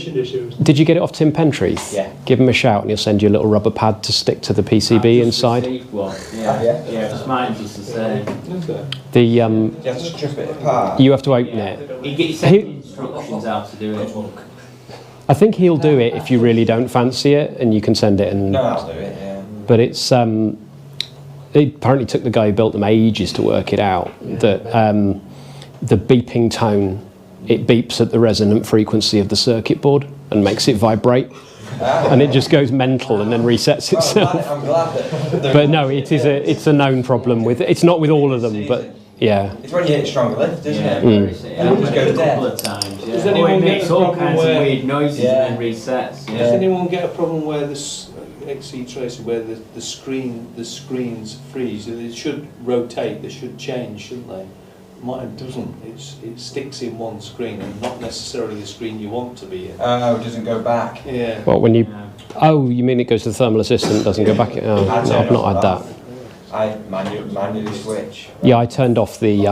did you get it off Tim Pentreath? Yeah. Give him a shout and he'll send you a little rubber pad to stick to the PCB inside. Yeah, mine's just the same. The you have to strip it apart. You have to open it. He gets instructions how to do it. I think he'll do it if you really don't fancy it, and you can send it. And no, I'll do it. Yeah. But it's it apparently took the guy who built them ages to work it out. That the beeping tone, it beeps at the resonant frequency of the circuit board and makes it vibrate, and it just goes mental and then resets itself. I'm glad that. But no, it's a known problem with. It's not with all of them, but yeah. It's when you hit a stronger lift, isn't it? And it just goes a couple of times. Yeah. Does anyone it get makes a all problem kinds where- of weird noises and then resets. Does anyone get a problem where this XC Tracer, where the screens freeze? They should rotate, they should change, shouldn't they? Mine doesn't. It sticks in one screen and not necessarily the screen you want to be in. Oh, it doesn't go back. Yeah. Well, when you oh, you mean it goes to the thermal assistant, doesn't go back? Oh, no, I've not had that. I manually switch. Yeah, I turned off the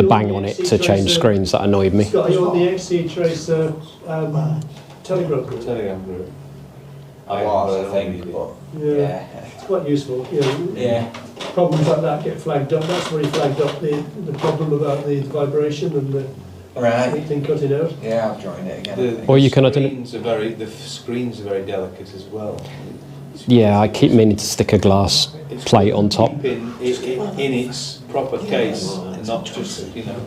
bang on it to change screens. That annoyed me. Scott, are you on the XC Tracer Telegram group? Telegram group. I was, I think, but yeah. It's quite useful. You know, yeah. Problems like that get flagged up. That's where he flagged up the problem about the vibration and the thing cutting out. Yeah, I've joined it again. Or you can the screens are very delicate as well. Yeah, I keep meaning to stick a glass plate on top. In its proper case, and not just, you know.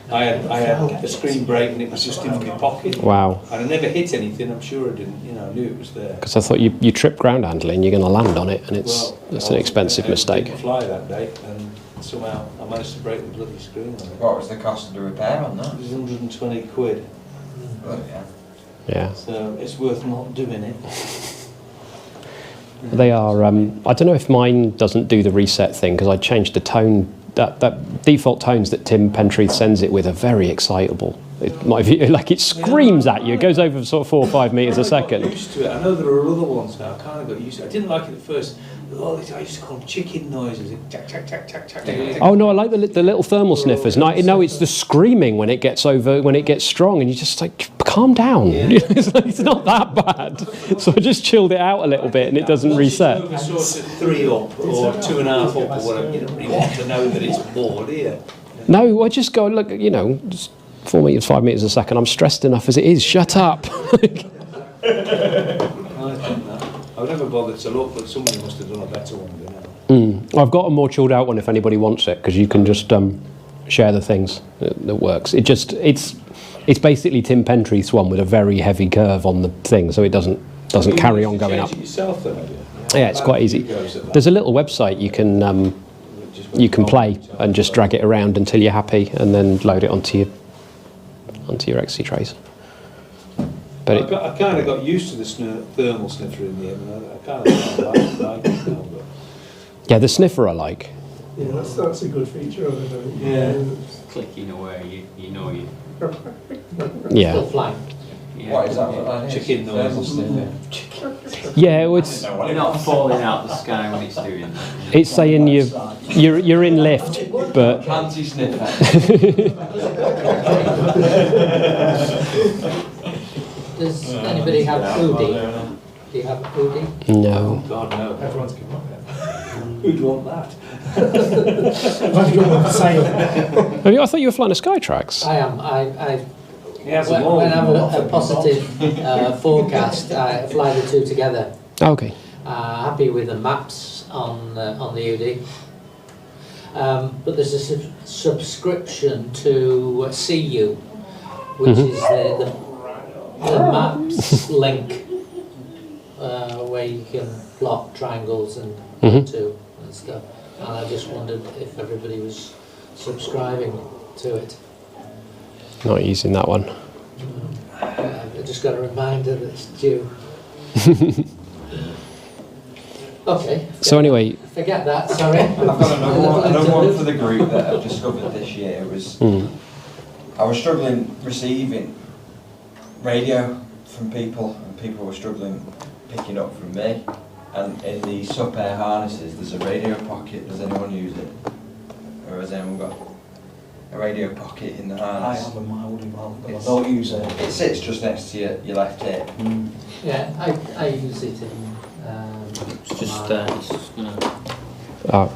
I had a screen break and it was just in my pocket. Wow. And I never hit anything. I'm sure I didn't. You know, I knew it was there. Because I thought you trip ground handling, you're going to land on it, and it's an expensive mistake. I didn't fly that day, and somehow I managed to break the bloody screen on it. What was the cost of the repair on that? It was 120 quid. Oh, yeah. Yeah. So it's worth not doing it. They are. I don't know if mine doesn't do the reset thing because I changed the tone. That default tones that Tim Pentreath sends it with are very excitable. Like it screams at you. It goes over sort of 4 or 5 meters a second. I'm used to it. I know there are other ones now. I kind of got used to it. I didn't like it at first. I used to call them chicken noises. Chack, chack, chack, chack, chack, chack. Oh no, I like the little thermal sniffers. No, it's the screaming when it gets strong, and you just like calm down. Yeah. It's not that bad. So I just chilled it out a little bit, and it doesn't reset. Over sort of 3 up or 2.5 up or whatever. You don't really want to know that it's more, do you? No, I just go look. You know, just 4 meters, 5 meters a second. I'm stressed enough as it is. Shut up. I've never bothered to look, but somebody must have done a better one. I've got a more chilled out one if anybody wants it, because you can just share the things that works. It's basically Tim Pentreath's one with a very heavy curve on the thing, so it doesn't carry on going up. Change it yourself, then, have you? Yeah, it's quite easy. There's a little website you can play and just drag it around until you're happy, and then load it onto your XC Tracer. But I kind of got used to the thermal sniffer in the end. I kind of like it now. But yeah, the sniffer I like. Yeah, that's a good feature of it. Yeah. Clicking away, you know you. Yeah. Still flying. What is that look like? Chicken noise. Thermal sniffer. Yeah, it's You're not falling out the sky when it's doing that. it's saying you're in lift, but Panty sniffer. Does anybody have foodie? Do you have foodie? no. God no. Everyone's given up there. Who'd want that? I've got one for sale. I thought you were flying a Skytrax. I am. He has When them all. I have a positive forecast, I fly the two together. Okay. Happy with the maps on the UD. But there's a subscription to CU, which is the maps link where you can plot triangles and two and stuff. And I just wondered if everybody was subscribing to it. Not using that one. I just got a reminder that it's due. Okay. So anyway, Forget that, sorry. I've got another one for the group that I've discovered this year. I was struggling receiving radio from people, and people were struggling picking up from me. And in the sub-air harnesses, there's a radio pocket. Does anyone use it? Or has anyone got a radio pocket in the I harness? have a mildly valve, but I don't use it. It sits just next to your left hip. Yeah, I use it in. It's just gonna. oh,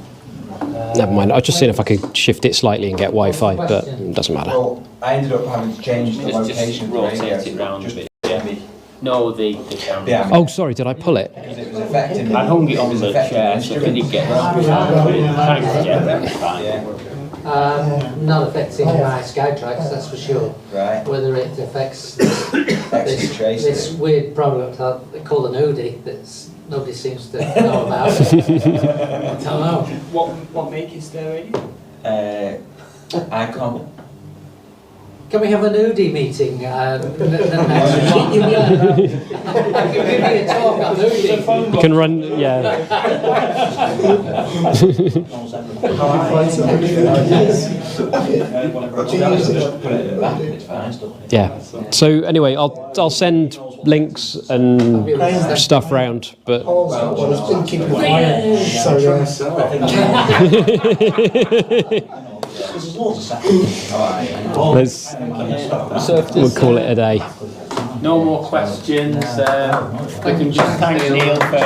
never mind. I was just seeing if I could shift it slightly and get Wi-Fi, but it doesn't matter. Well, I ended up having to change the location of the radio. rotate it round a just bit, to yeah. me. No, the camera. Yeah. Oh, sorry, did I pull it? Because it was affecting. I hung it on was the affecting chair, so if it did get thanks, yeah, that's fine. Yeah. Not affecting my Skytrax, that's for sure. Right. Whether it affects Actually traced this it. weird product they call an Udi that nobody seems to know about. I don't know. What make is their radio? Icon. Can we have an Udi meeting next week? I can give you a talk on Udi. You can run, yeah. Yeah. So anyway, I'll send links and stuff round, but Well, it's been keeping quiet. So, There's loads of seconds. So if we'll there's call it a day. no more questions, we can just thank Neil for.